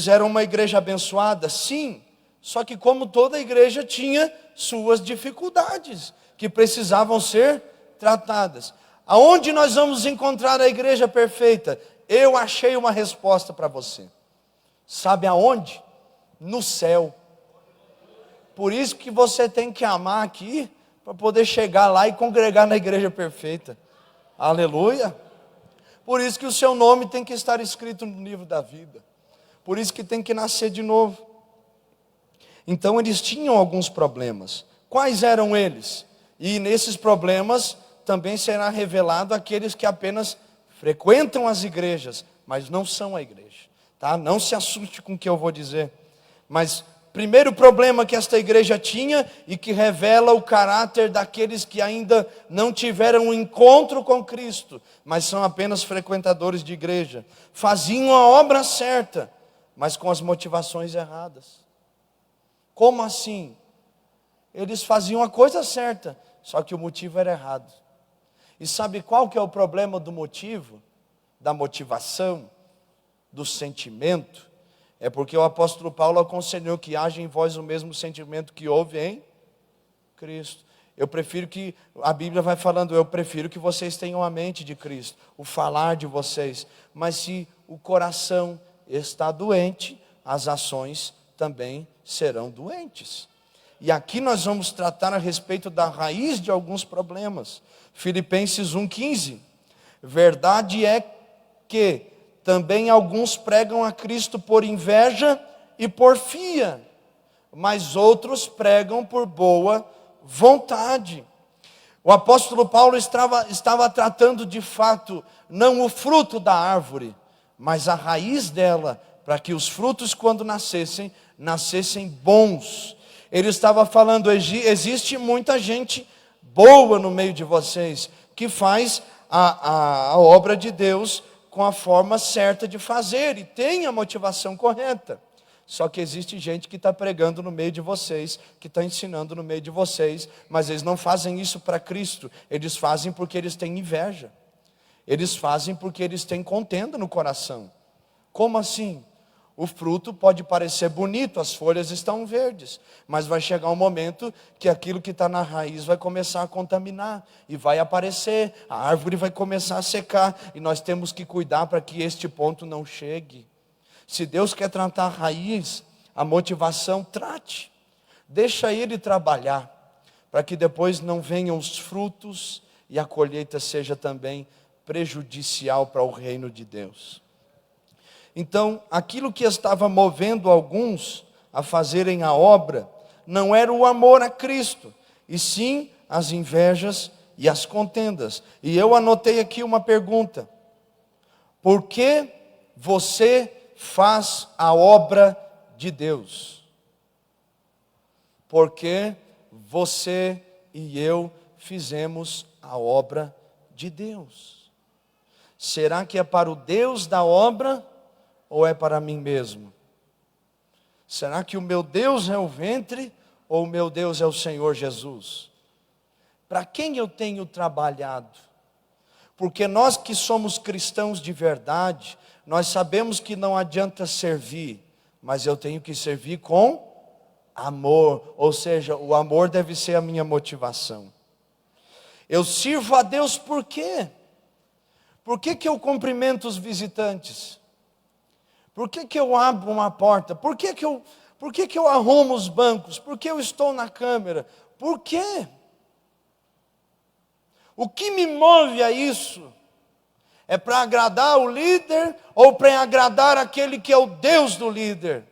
eram uma igreja abençoada, sim, só que como toda igreja tinha suas dificuldades, que precisavam ser tratadas. Aonde nós vamos encontrar a igreja perfeita? Eu achei uma resposta para você. Sabe aonde? No céu. Por isso que você tem que amar aqui, para poder chegar lá e congregar na igreja perfeita. Aleluia. Por isso que o seu nome tem que estar escrito no livro da vida. Por isso que tem que nascer de novo. Então eles tinham alguns problemas. Quais eram eles? E nesses problemas também será revelado àqueles que apenas frequentam as igrejas, mas não são a igreja, tá? Não se assuste com o que eu vou dizer. Mas primeiro problema que esta igreja tinha, e que revela o caráter daqueles que ainda não tiveram um encontro com Cristo, mas são apenas frequentadores de igreja, faziam a obra certa, mas com as motivações erradas. Como assim? Eles faziam a coisa certa, só que o motivo era errado. E sabe qual que é o problema do motivo? Da motivação? Do sentimento? É porque o apóstolo Paulo aconselhou que haja em vós o mesmo sentimento que houve em Cristo. Eu prefiro que, a Bíblia vai falando, eu prefiro que vocês tenham a mente de Cristo, o falar de vocês. Mas se o coração está doente, as ações também serão doentes. E aqui nós vamos tratar a respeito da raiz de alguns problemas. Filipenses 1,15. Verdade é que também alguns pregam a Cristo por inveja e porfia, mas outros pregam por boa vontade. O apóstolo Paulo estava tratando de fato, não o fruto da árvore, mas a raiz dela, para que os frutos, quando nascessem bons. Ele estava falando, existe muita gente boa no meio de vocês, que faz a obra de Deus com a forma certa de fazer, e tem a motivação correta. Só que existe gente que está pregando no meio de vocês, que está ensinando no meio de vocês, mas eles não fazem isso para Cristo, eles fazem porque eles têm inveja, eles fazem porque eles têm contenda no coração. Como assim? O fruto pode parecer bonito, as folhas estão verdes, mas vai chegar um momento que aquilo que está na raiz vai começar a contaminar, e vai aparecer, a árvore vai começar a secar, e nós temos que cuidar para que este ponto não chegue. Se Deus quer tratar a raiz, a motivação, trate, deixa Ele trabalhar, para que depois não venham os frutos, e a colheita seja também prejudicial para o reino de Deus. Então, aquilo que estava movendo alguns a fazerem a obra, não era o amor a Cristo, e sim as invejas e as contendas. E eu anotei aqui uma pergunta: por que você faz a obra de Deus? Porque você e eu fizemos a obra de Deus. Será que é para o Deus da obra, ou é para mim mesmo? Será que o meu Deus é o ventre, ou o meu Deus é o Senhor Jesus? Para quem eu tenho trabalhado? Porque nós que somos cristãos de verdade, nós sabemos que não adianta servir, mas eu tenho que servir com amor, ou seja, o amor deve ser a minha motivação. Eu sirvo a Deus por quê? Por que eu cumprimento os visitantes? Por que eu abro uma porta? Por que eu arrumo os bancos? Por que eu estou na câmera? Por quê? O que me move a isso? É para agradar o líder ou para agradar aquele que é o Deus do líder?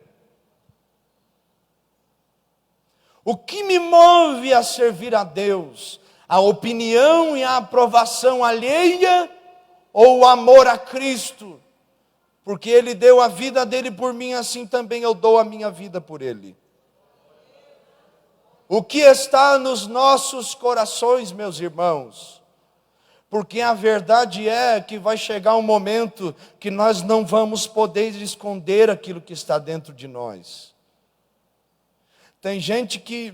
O que me move a servir a Deus? A opinião e a aprovação alheia ou o amor a Cristo? Porque Ele deu a vida dele por mim, assim também eu dou a minha vida por Ele. O que está nos nossos corações, meus irmãos? Porque a verdade é que vai chegar um momento que nós não vamos poder esconder aquilo que está dentro de nós. Tem gente que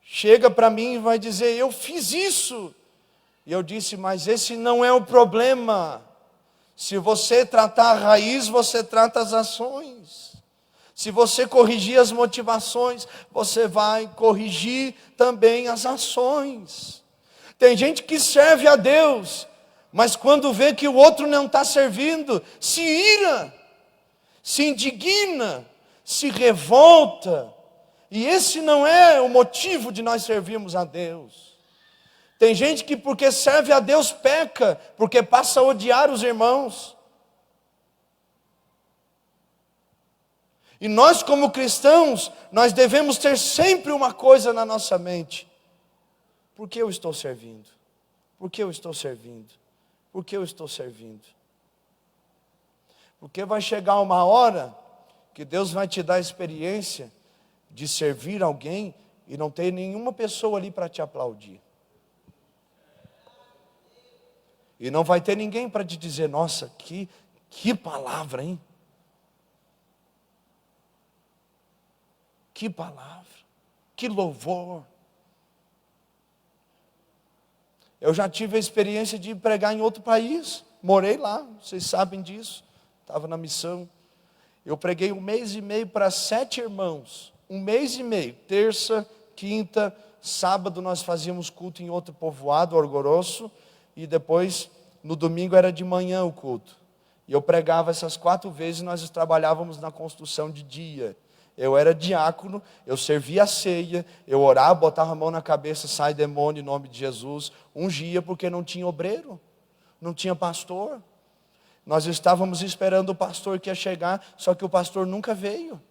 chega para mim e vai dizer, eu fiz isso. E eu disse, mas esse não é o problema. Se você tratar a raiz, você trata as ações. Se você corrigir as motivações, você vai corrigir também as ações. Tem gente que serve a Deus, mas quando vê que o outro não está servindo, se ira, se indigna, se revolta. E esse não é o motivo de nós servirmos a Deus. Tem gente que porque serve a Deus peca, porque passa a odiar os irmãos. E nós como cristãos, nós devemos ter sempre uma coisa na nossa mente: por que eu estou servindo? Por que eu estou servindo? Por que eu estou servindo? Porque vai chegar uma hora que Deus vai te dar a experiência de servir alguém e não ter nenhuma pessoa ali para te aplaudir. E não vai ter ninguém para te dizer, nossa, que palavra, hein? Que palavra, que louvor. Eu já tive a experiência de pregar em outro país, morei lá, vocês sabem disso, estava na missão. Eu preguei 1 mês e meio para 7 irmãos, 1 mês e meio, terça, quinta, sábado nós fazíamos culto em outro povoado, Orgoroso, e depois no domingo era de manhã o culto. E eu pregava essas 4 vezes, nós trabalhávamos na construção de dia. Eu era diácono, eu servia a ceia, eu orava, botava a mão na cabeça, sai demônio em nome de Jesus, ungia porque não tinha obreiro, não tinha pastor. Nós estávamos esperando o pastor que ia chegar, só que o pastor nunca veio.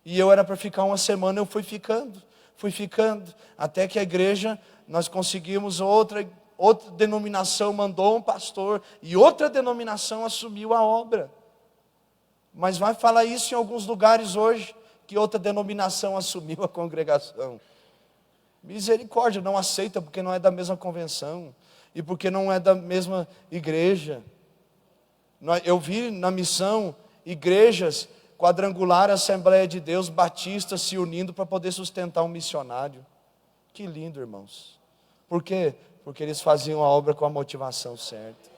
E eu era para ficar 1 semana, eu fui ficando, até que a igreja, nós conseguimos outra denominação mandou um pastor, e outra denominação assumiu a obra. Mas vai falar isso em alguns lugares hoje, que outra denominação assumiu a congregação. Misericórdia, não aceita porque não é da mesma convenção, e porque não é da mesma igreja. Eu vi na missão, igrejas quadrangular, Assembleia de Deus, Batista se unindo para poder sustentar um missionário. Que lindo, irmãos. Por quê? Porque eles faziam a obra com a motivação certa.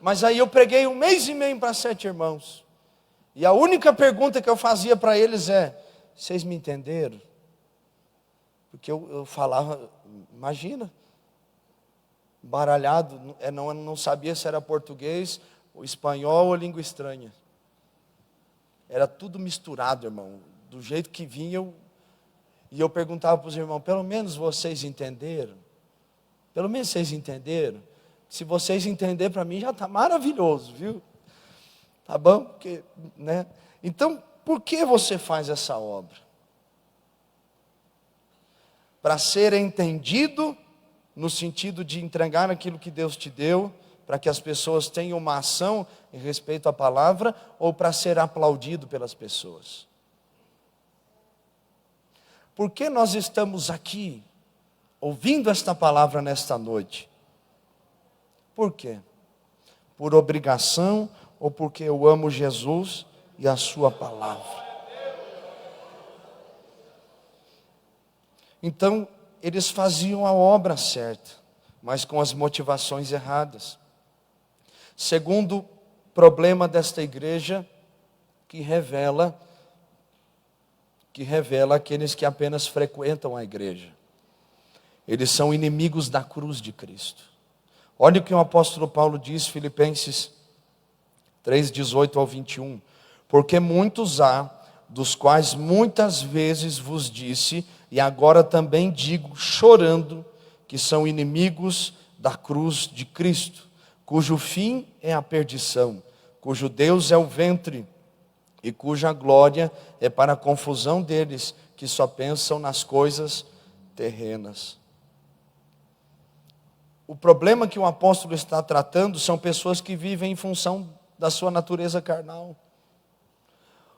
Mas aí eu preguei 1 mês e meio para 7 irmãos. E a única pergunta que eu fazia para eles é, vocês me entenderam? Porque eu falava, imagina, baralhado, não sabia se era português, ou espanhol ou língua estranha. Era tudo misturado, irmão. Do jeito que vinha, e eu perguntava para os irmãos, pelo menos vocês entenderam? Pelo menos vocês entenderam? Se vocês entenderem, para mim já está maravilhoso, viu? Tá bom? Porque, né? Então, por que você faz essa obra? Para ser entendido, no sentido de entregar aquilo que Deus te deu, para que as pessoas tenham uma ação em respeito à palavra, ou para ser aplaudido pelas pessoas? Por que nós estamos aqui, ouvindo esta palavra nesta noite? Por quê? Por obrigação ou porque eu amo Jesus e a sua palavra? Então, eles faziam a obra certa, mas com as motivações erradas. Segundo problema desta igreja, que revela aqueles que apenas frequentam a igreja. Eles são inimigos da cruz de Cristo. Olha o que o apóstolo Paulo diz, Filipenses 3:18-21. Porque muitos há, dos quais muitas vezes vos disse, e agora também digo, chorando, que são inimigos da cruz de Cristo, cujo fim é a perdição, cujo Deus é o ventre, e cuja glória é para a confusão deles, que só pensam nas coisas terrenas. O problema que o apóstolo está tratando são pessoas que vivem em função da sua natureza carnal.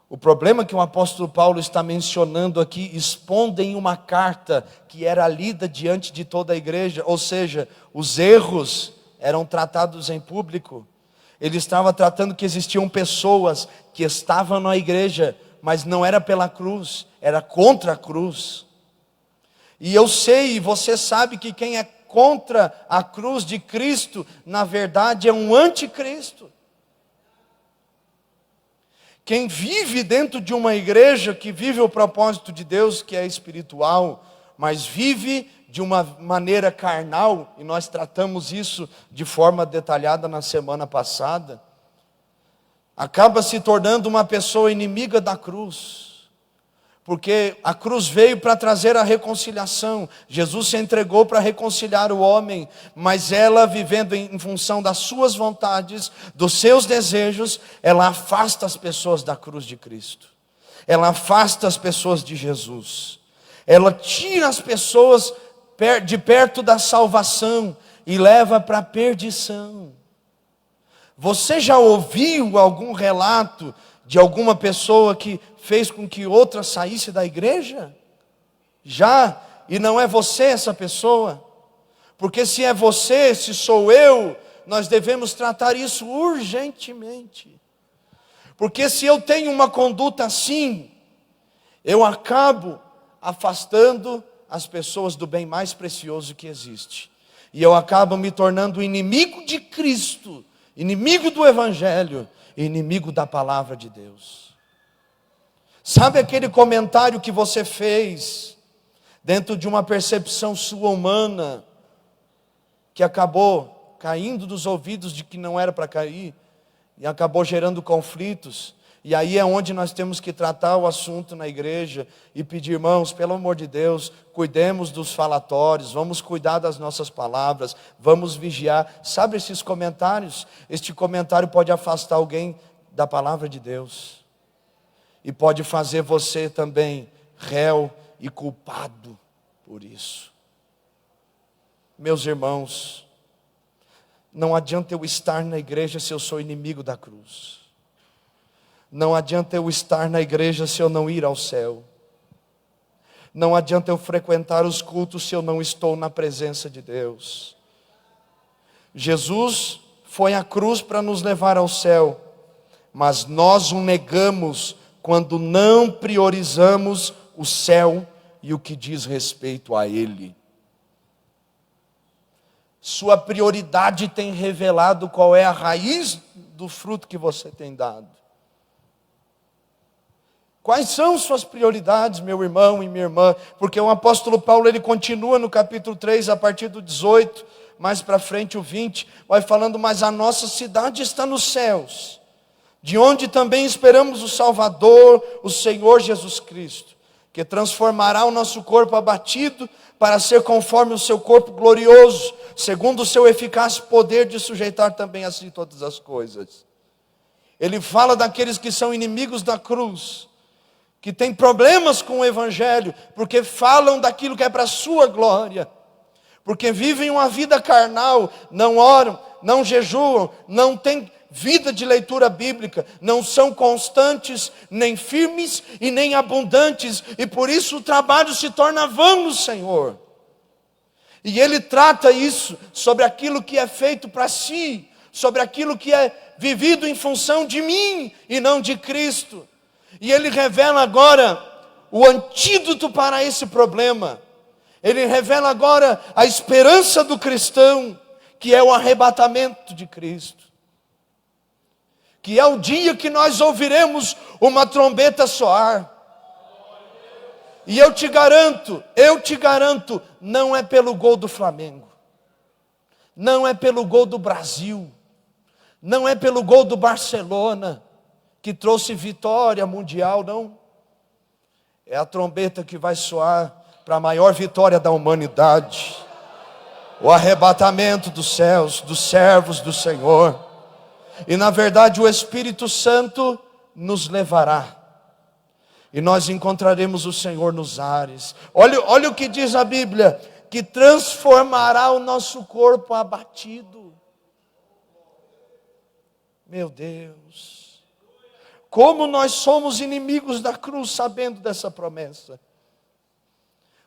O problema que o apóstolo Paulo está mencionando aqui, expondo em uma carta que era lida diante de toda a igreja, ou seja, os erros eram tratados em público. Ele estava tratando que existiam pessoas que estavam na igreja, mas não era pela cruz, era contra a cruz. E eu sei, e você sabe que quem é contra a cruz de Cristo, na verdade é um anticristo. Quem vive dentro de uma igreja que vive o propósito de Deus, que é espiritual, mas vive de uma maneira carnal, e nós tratamos isso de forma detalhada na semana passada, acaba se tornando uma pessoa inimiga da cruz. Porque a cruz veio para trazer a reconciliação. Jesus se entregou para reconciliar o homem, mas ela, vivendo em função das suas vontades, dos seus desejos, ela afasta as pessoas da cruz de Cristo. Ela afasta as pessoas de Jesus. Ela tira as pessoas de perto da salvação e leva para a perdição. Você já ouviu algum relato de alguma pessoa que fez com que outra saísse da igreja? Já? E não é você essa pessoa? Porque se é você, se sou eu, nós devemos tratar isso urgentemente. Porque se eu tenho uma conduta assim, eu acabo afastando as pessoas do bem mais precioso que existe. E eu acabo me tornando inimigo de Cristo, inimigo do Evangelho, inimigo da palavra de Deus. Sabe aquele comentário que você fez dentro de uma percepção sua humana, que acabou caindo dos ouvidos de que não era para cair, e acabou gerando conflitos? E aí é onde nós temos que tratar o assunto na igreja e pedir, irmãos, pelo amor de Deus, cuidemos dos falatórios, vamos cuidar das nossas palavras, vamos vigiar. Sabe esses comentários? Este comentário pode afastar alguém da palavra de Deus e pode fazer você também réu e culpado por isso. Meus irmãos, não adianta eu estar na igreja se eu sou inimigo da cruz. Não adianta eu estar na igreja se eu não ir ao céu. Não adianta eu frequentar os cultos se eu não estou na presença de Deus. Jesus foi à cruz para nos levar ao céu, mas nós o negamos quando não priorizamos o céu e o que diz respeito a Ele. Sua prioridade tem revelado qual é a raiz do fruto que você tem dado. Quais são suas prioridades, meu irmão e minha irmã? Porque o apóstolo Paulo, ele continua no capítulo 3, a partir do 18, mais para frente o 20, vai falando, mas a nossa cidade está nos céus, de onde também esperamos o Salvador, o Senhor Jesus Cristo, que transformará o nosso corpo abatido para ser conforme o seu corpo glorioso, segundo o seu eficaz poder de sujeitar também a si todas as coisas. Ele fala daqueles que são inimigos da cruz, que têm problemas com o Evangelho, porque falam daquilo que é para a sua glória, porque vivem uma vida carnal, não oram, não jejuam, não têm vida de leitura bíblica, não são constantes, nem firmes e nem abundantes, e por isso o trabalho se torna vão no Senhor. E ele trata isso sobre aquilo que é feito para si, sobre aquilo que é vivido em função de mim e não de Cristo. E ele revela agora o antídoto para esse problema. Ele revela agora a esperança do cristão, que é o arrebatamento de Cristo. Que é o dia que nós ouviremos uma trombeta soar. E eu te garanto, não é pelo gol do Flamengo, não é pelo gol do Brasil, não é pelo gol do Barcelona, que trouxe vitória mundial, não. É a trombeta que vai soar para a maior vitória da humanidade. O arrebatamento dos céus, dos servos do Senhor. E na verdade o Espírito Santo nos levará. E nós encontraremos o Senhor nos ares. Olha o que diz a Bíblia, que transformará o nosso corpo abatido. Meu Deus. Como nós somos inimigos da cruz, sabendo dessa promessa.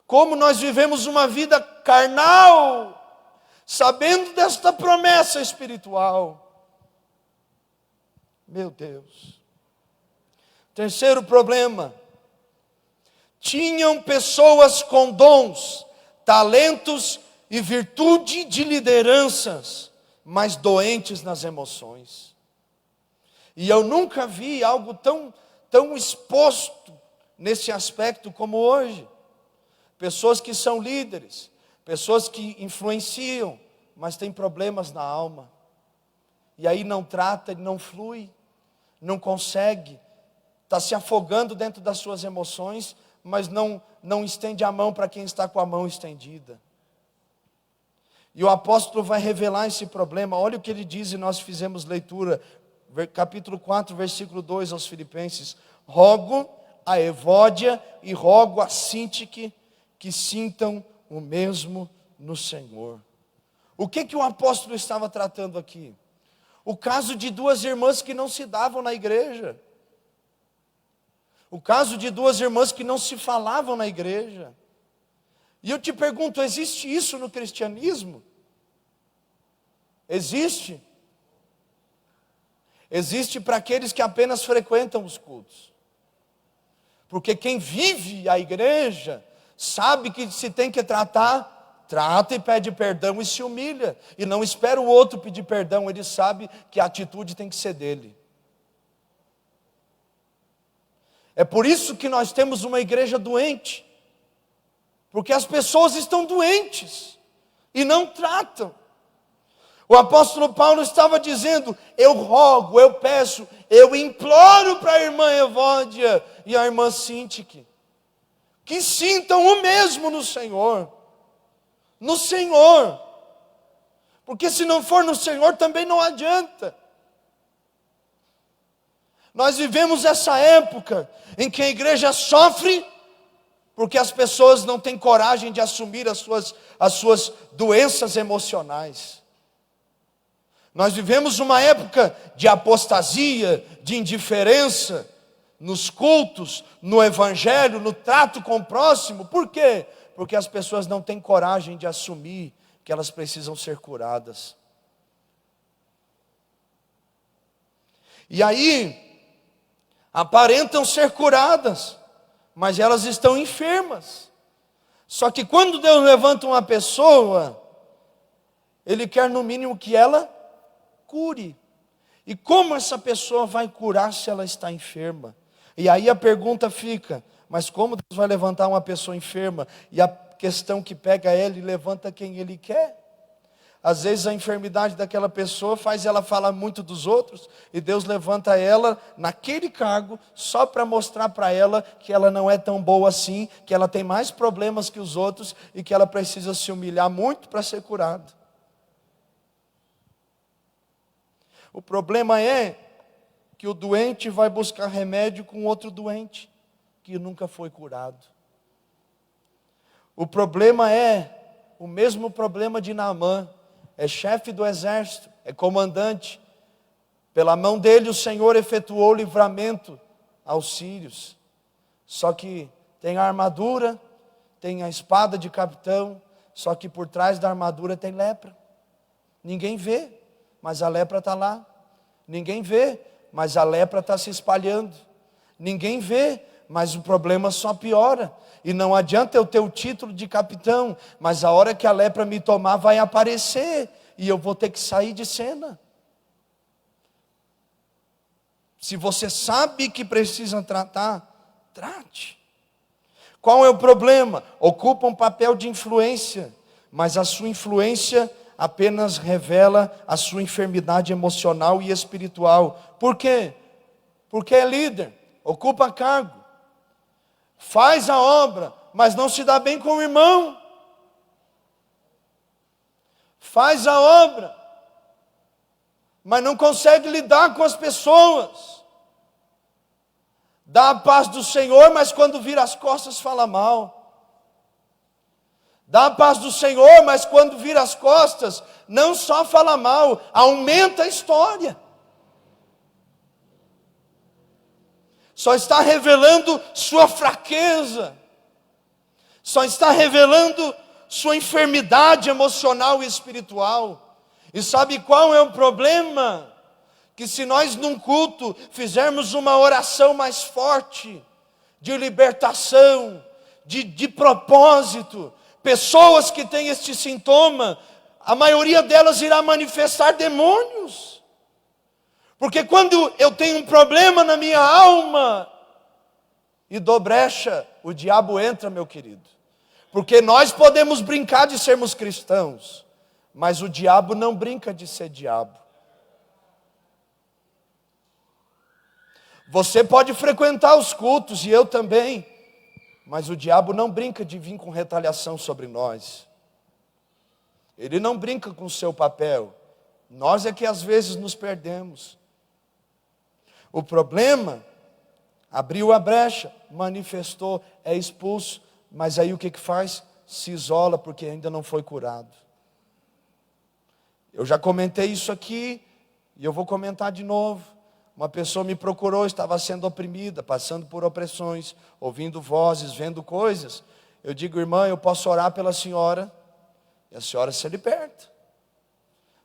Como nós vivemos uma vida carnal, sabendo desta promessa espiritual. Meu Deus. Terceiro problema. Tinham pessoas com dons, talentos e virtude de lideranças, mas doentes nas emoções. E eu nunca vi algo tão exposto nesse aspecto como hoje. Pessoas que são líderes, pessoas que influenciam, mas têm problemas na alma. E aí não trata, não flui, não consegue, está se afogando dentro das suas emoções, mas não estende a mão para quem está com a mão estendida. E o apóstolo vai revelar esse problema. Olha o que ele diz, e nós fizemos leitura, capítulo 4, versículo 2 aos Filipenses. Rogo a Evódia e rogo a Sintique que sintam o mesmo no Senhor. O que o apóstolo estava tratando aqui? O caso de duas irmãs que não se davam na igreja. O caso de duas irmãs que não se falavam na igreja. E eu te pergunto, existe isso no cristianismo? Existe? Existe para aqueles que apenas frequentam os cultos. Porque quem vive a igreja sabe que se tem que tratar, trata e pede perdão e se humilha. E não espera o outro pedir perdão, ele sabe que a atitude tem que ser dele. É por isso que nós temos uma igreja doente. Porque as pessoas estão doentes e não tratam. O apóstolo Paulo estava dizendo, eu rogo, eu peço, eu imploro para a irmã Evódia e a irmã Sintique, que sintam o mesmo no Senhor. No Senhor. Porque se não for no Senhor também não adianta. Nós vivemos essa época em que a igreja sofre porque as pessoas não têm coragem de assumir as suas doenças emocionais. Nós vivemos uma época de apostasia, de indiferença nos cultos, no evangelho, no trato com o próximo. Por quê? Porque as pessoas não têm coragem de assumir que elas precisam ser curadas. E aí, aparentam ser curadas, mas elas estão enfermas. Só que quando Deus levanta uma pessoa, Ele quer no mínimo que ela cure. E como essa pessoa vai curar se ela está enferma? E aí a pergunta fica, mas como Deus vai levantar uma pessoa enferma? E a questão que pega Ele levanta quem Ele quer. Às vezes a enfermidade daquela pessoa faz ela falar muito dos outros, e Deus levanta ela naquele cargo, só para mostrar para ela que ela não é tão boa assim, que ela tem mais problemas que os outros, e que ela precisa se humilhar muito para ser curada. O problema é que o doente vai buscar remédio com outro doente, que nunca foi curado. O problema é o mesmo problema de Naamã. É chefe do exército, é comandante. Pela mão dele o Senhor efetuou o livramento aos sírios. Só que tem a armadura, tem a espada de capitão, só que por trás da armadura tem lepra. Ninguém vê, mas a lepra está lá. Ninguém vê, mas a lepra está se espalhando. Ninguém vê, mas o problema só piora. E não adianta eu ter o título de capitão, mas a hora que a lepra me tomar vai aparecer, e eu vou ter que sair de cena. Se você sabe que precisa tratar, trate. Qual é o problema? Ocupa um papel de influência, mas a sua influência apenas revela a sua enfermidade emocional e espiritual. Por quê? Porque é líder, ocupa cargo, faz a obra, mas não se dá bem com o irmão. Faz a obra, mas não consegue lidar com as pessoas. Dá a paz do Senhor, mas quando vira as costas fala mal. Dá a paz do Senhor, mas quando vira as costas, não só fala mal, aumenta a história. Só está revelando sua fraqueza. Só está revelando sua enfermidade emocional e espiritual. E sabe qual é o problema? Que se nós num culto fizermos uma oração mais forte, de libertação, de propósito, pessoas que têm este sintoma, a maioria delas irá manifestar demônios. Porque quando eu tenho um problema na minha alma e dou brecha, o diabo entra, meu querido. Porque nós podemos brincar de sermos cristãos, mas o diabo não brinca de ser diabo. Você pode frequentar os cultos, e eu também, mas o diabo não brinca de vir com retaliação sobre nós. Ele não brinca com o seu papel. Nós é que às vezes nos perdemos. O problema, abriu a brecha, manifestou, é expulso. Mas aí o que faz? se isola porque ainda não foi curado. Eu já comentei isso aqui e eu vou comentar de novo. Uma pessoa me procurou, estava sendo oprimida, passando por opressões, ouvindo vozes, vendo coisas. Eu digo: irmã, eu posso orar pela senhora e a senhora se liberta.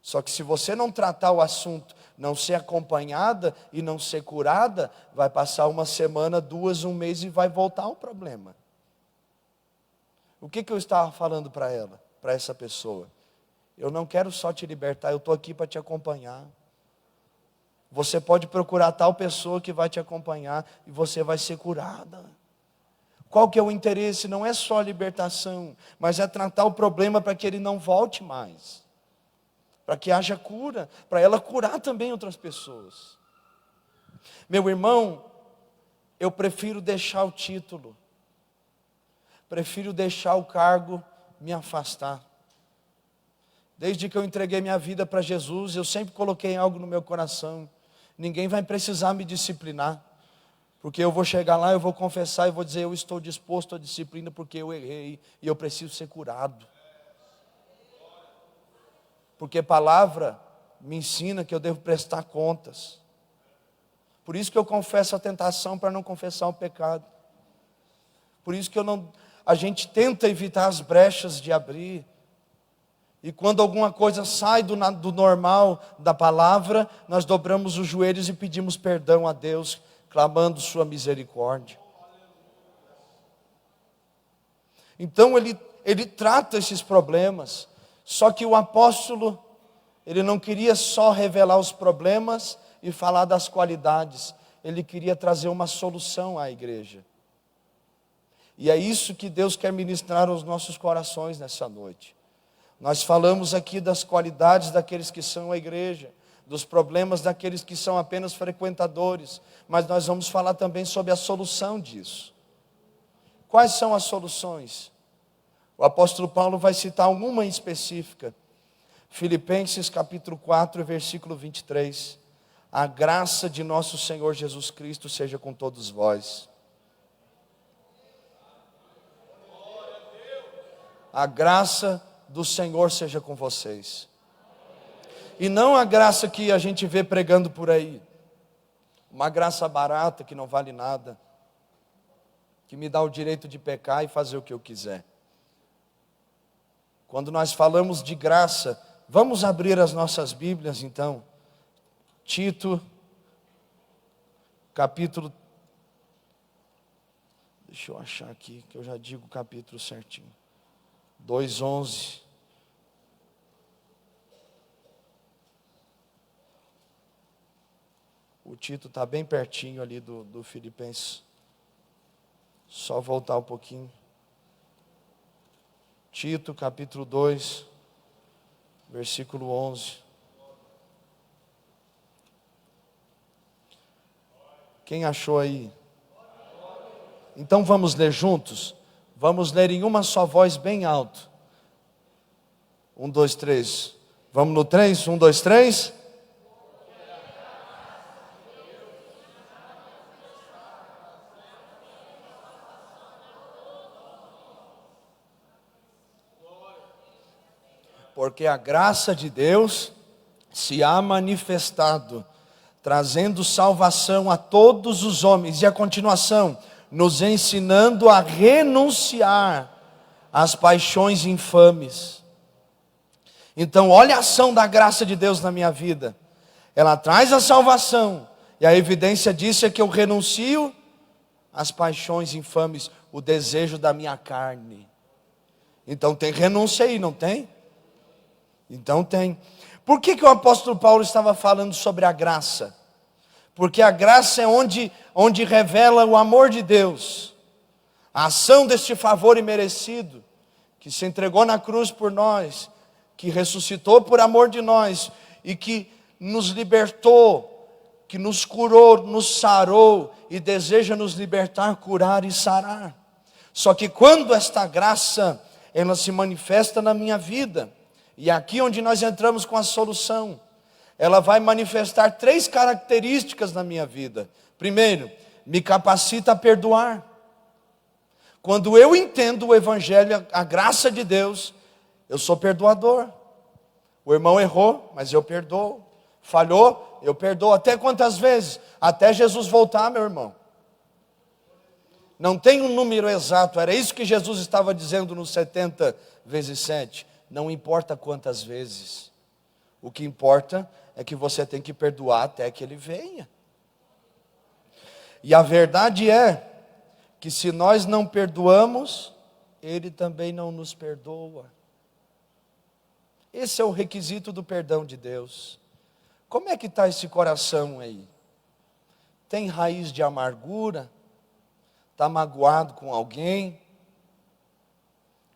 Só que se você não tratar o assunto, não ser acompanhada e não ser curada, vai passar uma semana, 2, 1 mês e vai voltar o problema. O que eu estava falando para ela, para essa pessoa? Eu não quero só te libertar, eu estou aqui para te acompanhar. Você pode procurar tal pessoa que vai te acompanhar e você vai ser curada. Qual que é o interesse? Não é só a libertação, mas é tratar o problema para que ele não volte mais. Para que haja cura, para ela curar também outras pessoas. Meu irmão, eu prefiro deixar o título, prefiro deixar o cargo me afastar. Desde que eu entreguei minha vida para Jesus, eu sempre coloquei algo no meu coração: ninguém vai precisar me disciplinar, porque eu vou chegar lá, eu vou confessar e vou dizer: eu estou disposto à disciplina porque eu errei e eu preciso ser curado. Porque a palavra me ensina que eu devo prestar contas. Por isso que eu confesso a tentação para não confessar o pecado. Por isso que a gente tenta evitar as brechas de abrir. E quando alguma coisa sai do normal da palavra, nós dobramos os joelhos e pedimos perdão a Deus, clamando sua misericórdia. Então ele trata esses problemas. Só que o apóstolo, ele não queria só revelar os problemas e falar das qualidades. Ele queria trazer uma solução à igreja. E é isso que Deus quer ministrar aos nossos corações nessa noite. Nós falamos aqui das qualidades daqueles que são a igreja, dos problemas daqueles que são apenas frequentadores, mas nós vamos falar também sobre a solução disso. Quais são as soluções? O apóstolo Paulo vai citar uma em específica. Filipenses capítulo 4, versículo 23. A graça de nosso Senhor Jesus Cristo seja com todos vós. A graça do Senhor seja com vocês. E não a graça que a gente vê pregando por aí. Uma graça barata que não vale nada. Que me dá o direito de pecar e fazer o que eu quiser. Quando nós falamos de graça, vamos abrir as nossas Bíblias então. Tito, capítulo... Deixa eu achar aqui, que eu já digo o capítulo certinho. 2:11. O Tito está bem pertinho ali do Filipenses. Só voltar um pouquinho. Tito, capítulo 2, versículo 11. Quem achou aí? Então vamos ler juntos? Vamos ler em uma só voz bem alto. 1, 2, 3. Vamos no 3? 1, 2, 3. Porque a graça de Deus se há manifestado, trazendo salvação a todos os homens. E a continuação, nos ensinando a renunciar às paixões infames. Então, olha a ação da graça de Deus na minha vida. Ela traz a salvação. E a evidência disso é que eu renuncio às paixões infames, o desejo da minha carne. Então tem renúncia aí, não tem? Então tem. Por que o apóstolo Paulo estava falando sobre a graça? Porque a graça é onde revela o amor de Deus. A ação deste favor imerecido, que se entregou na cruz por nós, que ressuscitou por amor de nós, e que nos libertou, que nos curou, nos sarou, e deseja nos libertar, curar e sarar. Só que quando esta graça, ela se manifesta na minha vida, e aqui onde nós entramos com a solução, ela vai manifestar 3 características na minha vida. Primeiro, me capacita a perdoar. Quando eu entendo o Evangelho, a graça de Deus, eu sou perdoador. O irmão errou, mas eu perdoo. Falhou, eu perdoo. Até quantas vezes? Até Jesus voltar, meu irmão. Não tem um número exato. Era isso que Jesus estava dizendo nos 70 vezes 7. Não importa quantas vezes. O que importa é que você tem que perdoar até que Ele venha. E a verdade é que se nós não perdoamos, Ele também não nos perdoa. Esse é o requisito do perdão de Deus. Como é que está esse coração aí? Tem raiz de amargura? Está magoado com alguém?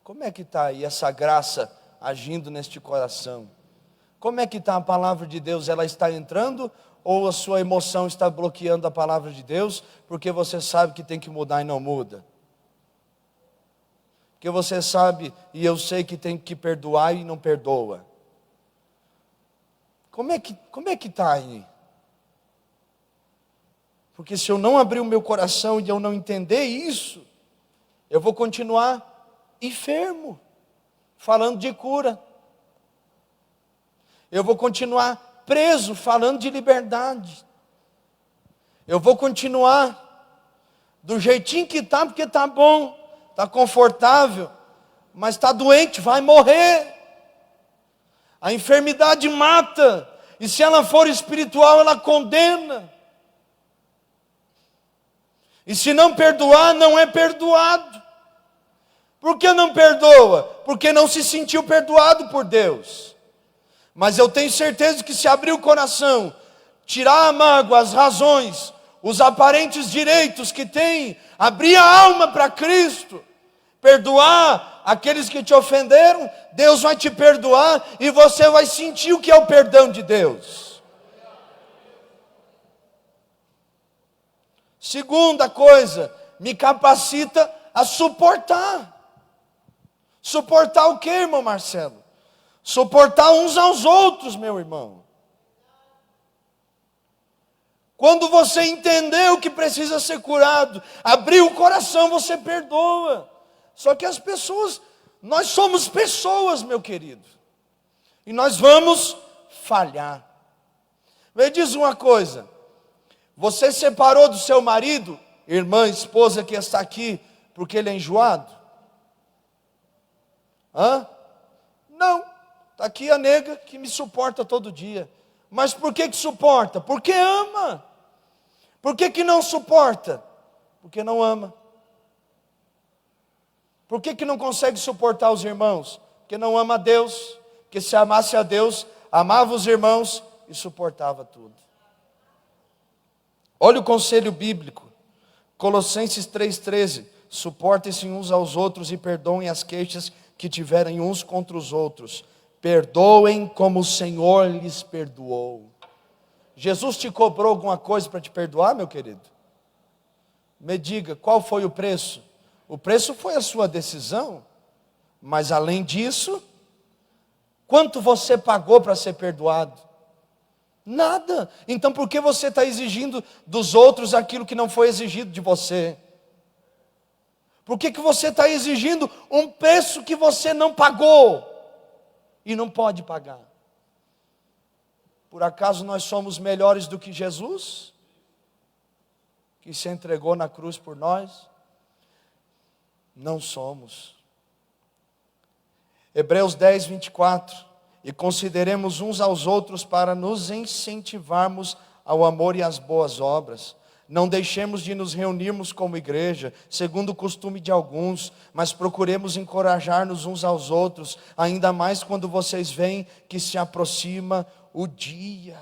Como é que está aí essa graça agindo neste coração? Como é que está a palavra de Deus? Ela está entrando ou a sua emoção está bloqueando a palavra de Deus porque você sabe que tem que mudar e não muda? Porque você sabe e eu sei que tem que perdoar e não perdoa. Como é que está aí? Porque se eu não abrir o meu coração e eu não entender isso, eu vou continuar enfermo, falando de cura. Eu vou continuar preso, falando de liberdade. Eu vou continuar do jeitinho que está, porque está bom, está confortável, mas está doente, vai morrer. A enfermidade mata, e se ela for espiritual, ela condena. E se não perdoar, não é perdoado. Por que não perdoa? Porque não se sentiu perdoado por Deus. Mas eu tenho certeza que se abrir o coração, tirar a mágoa, as razões, os aparentes direitos que tem, abrir a alma para Cristo, perdoar aqueles que te ofenderam, Deus vai te perdoar e você vai sentir o que é o perdão de Deus. Segunda coisa, me capacita a suportar. Suportar o que, irmão Marcelo? Suportar uns aos outros, meu irmão. Quando você entendeu que precisa ser curado, abrir o coração, você perdoa. Só que as pessoas, nós somos pessoas, meu querido. E nós vamos falhar. Me diz uma coisa. Você separou do seu marido, irmã, esposa que está aqui, porque ele é enjoado? Não. Está aqui a nega que me suporta todo dia. Mas por que suporta? Porque ama. Por que não suporta? Porque não ama. Por que não consegue suportar os irmãos? Porque não ama a Deus. Porque se amasse a Deus, amava os irmãos e suportava tudo. Olha o conselho bíblico. Colossenses 3,13. Suportem-se uns aos outros e perdoem as queixas que tiverem uns contra os outros. Perdoem como o Senhor lhes perdoou. Jesus te cobrou alguma coisa para te perdoar, meu querido? Me diga, qual foi o preço? O preço foi a sua decisão. Mas além disso, quanto você pagou para ser perdoado? Nada. Então por que você está exigindo dos outros aquilo que não foi exigido de você? Por que você está exigindo um preço que você não pagou? E não pode pagar. Por acaso nós somos melhores do que Jesus? Que se entregou na cruz por nós? Não somos. Hebreus 10, 24. E consideremos uns aos outros para nos incentivarmos ao amor e às boas obras. Não deixemos de nos reunirmos como igreja, segundo o costume de alguns, mas procuremos encorajar-nos uns aos outros, ainda mais quando vocês veem que se aproxima o dia.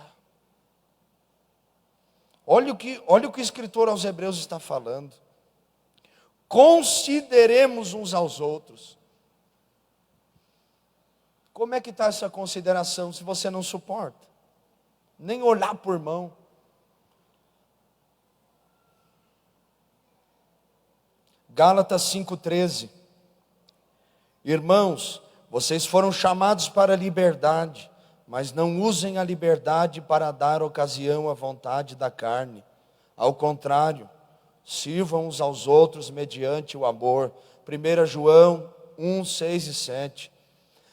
Olha o que o escritor aos Hebreus está falando. Consideremos uns aos outros. Como é que está essa consideração se você não suporta? Nem olhar por mão. Gálatas 5,13. Irmãos, vocês foram chamados para a liberdade, mas não usem a liberdade para dar ocasião à vontade da carne. Ao contrário, Sirvam uns aos outros mediante o amor. 1 João 1, 6 e 7.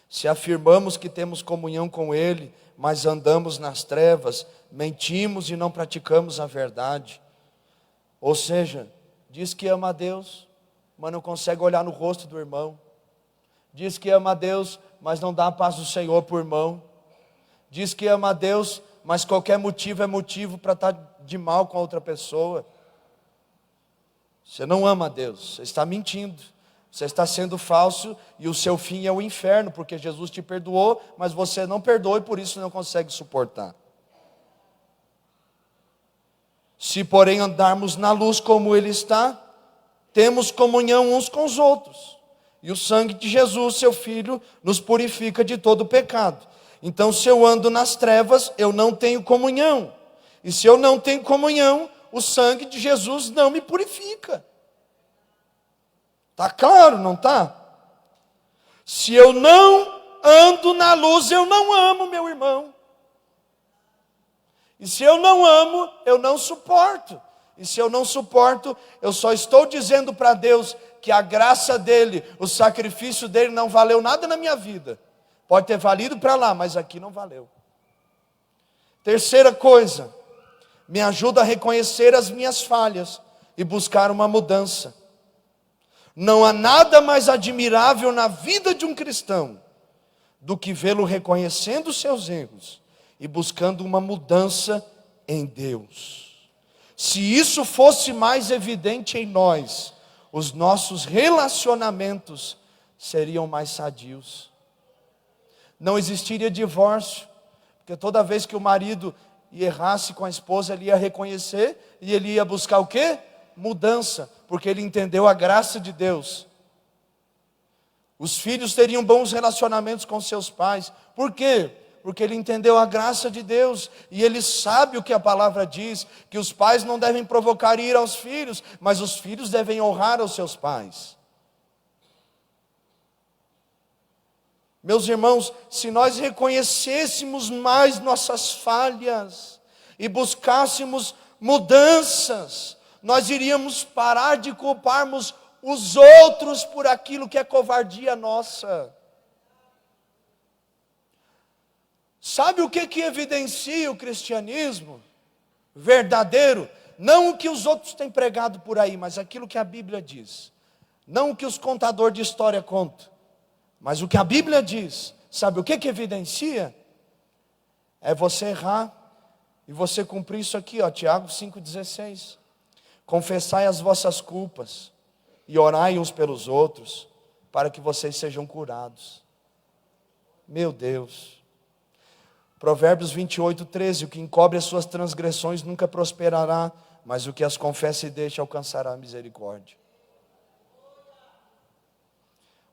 Se afirmamos que temos comunhão com Ele, mas andamos nas trevas, mentimos e não praticamos a verdade. Ou seja, diz que ama a Deus, mas não consegue olhar no rosto do irmão. Diz que ama a Deus, mas não dá a paz do Senhor para o irmão. Diz que ama a Deus, mas qualquer motivo é motivo para estar de mal com a outra pessoa. Você não ama a Deus, você está mentindo, você está sendo falso e o seu fim é o inferno, porque Jesus te perdoou, mas você não perdoou e por isso não consegue suportar. Se porém andarmos na luz como Ele está, temos comunhão uns com os outros, e o sangue de Jesus, seu Filho, nos purifica de todo pecado. Então, se eu ando nas trevas, eu não tenho comunhão, e se eu não tenho comunhão, o sangue de Jesus não me purifica. Está claro, não está? Se eu não ando na luz, eu não amo meu irmão. E se eu não amo, eu não suporto. E se eu não suporto, eu só estou dizendo para Deus que a graça dele, o sacrifício dele não valeu nada na minha vida. Pode ter valido para lá, mas aqui não valeu. Terceira coisa, me ajuda a reconhecer as minhas falhas e buscar uma mudança. Não há nada mais admirável na vida de um cristão do que vê-lo reconhecendo seus erros e buscando uma mudança em Deus. Se isso fosse mais evidente em nós, os nossos relacionamentos seriam mais sadios. Não existiria divórcio, porque toda vez que o marido errasse com a esposa, ele ia reconhecer e ele ia buscar o quê? Mudança, porque ele entendeu a graça de Deus. Os filhos teriam bons relacionamentos com seus pais. Por quê? Porque ele entendeu a graça de Deus, e ele sabe o que a palavra diz, que os pais não devem provocar ira aos filhos, mas os filhos devem honrar os seus pais. Meus irmãos, se nós reconhecêssemos mais nossas falhas e buscássemos mudanças, nós iríamos parar de culparmos os outros por aquilo que é covardia nossa. Sabe o que evidencia o cristianismo verdadeiro? Não o que os outros têm pregado por aí, mas aquilo que a Bíblia diz. Não o que os contadores de história contam, mas o que a Bíblia diz. Sabe o que evidencia? É você errar e você cumprir isso aqui, Tiago 5,16. Confessai as vossas culpas e orai uns pelos outros, para que vocês sejam curados. Meu Deus. Provérbios 28:13, o que encobre as suas transgressões nunca prosperará, mas o que as confessa e deixa alcançará a misericórdia.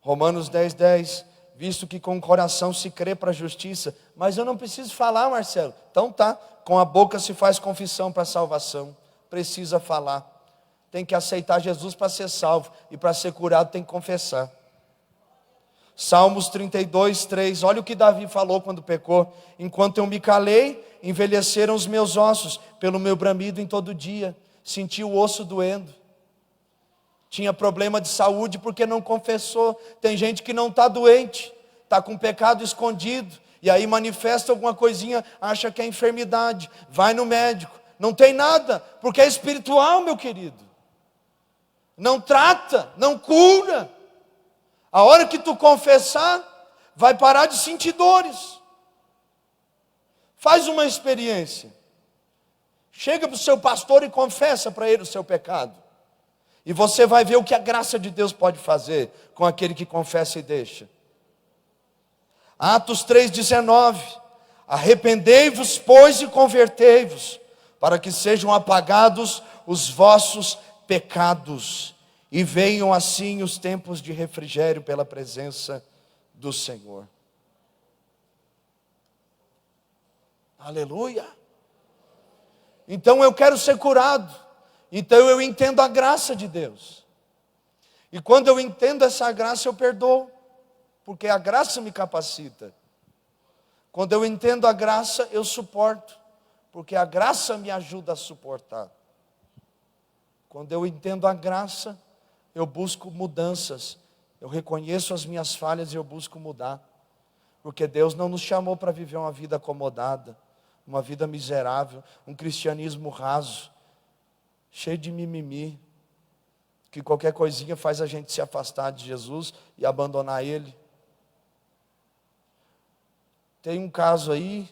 Romanos 10:10, visto que com o coração se crê para a justiça, mas eu não preciso falar, Marcelo. Então tá, com a boca se faz confissão para a salvação. Precisa falar. Tem que aceitar Jesus para ser salvo, e para ser curado tem que confessar. Salmos 32:3, olha o que Davi falou quando pecou. Enquanto eu me calei, envelheceram os meus ossos, pelo meu bramido em todo dia. Senti o osso doendo. Tinha problema de saúde porque não confessou. Tem gente que não está doente, está com pecado escondido, e aí manifesta alguma coisinha, acha que é enfermidade, vai no médico, não tem nada, porque é espiritual, meu querido. Não trata, não cura. A hora que tu confessar, vai parar de sentir dores. Faz uma experiência. Chega para o seu pastor e confessa para ele o seu pecado. E você vai ver o que a graça de Deus pode fazer com aquele que confessa e deixa. Atos 3:19. Arrependei-vos, pois, e convertei-vos, para que sejam apagados os vossos pecados, e venham assim os tempos de refrigério pela presença do Senhor. Aleluia! Então eu quero ser curado. Então eu entendo a graça de Deus. E quando eu entendo essa graça, eu perdoo, porque a graça me capacita. Quando eu entendo a graça, eu suporto, porque a graça me ajuda a suportar. Quando eu entendo a graça, eu busco mudanças. Eu reconheço as minhas falhas e eu busco mudar. Porque Deus não nos chamou para viver uma vida acomodada, uma vida miserável, um cristianismo raso, cheio de mimimi, que qualquer coisinha faz a gente se afastar de Jesus e abandonar Ele. Tem um caso aí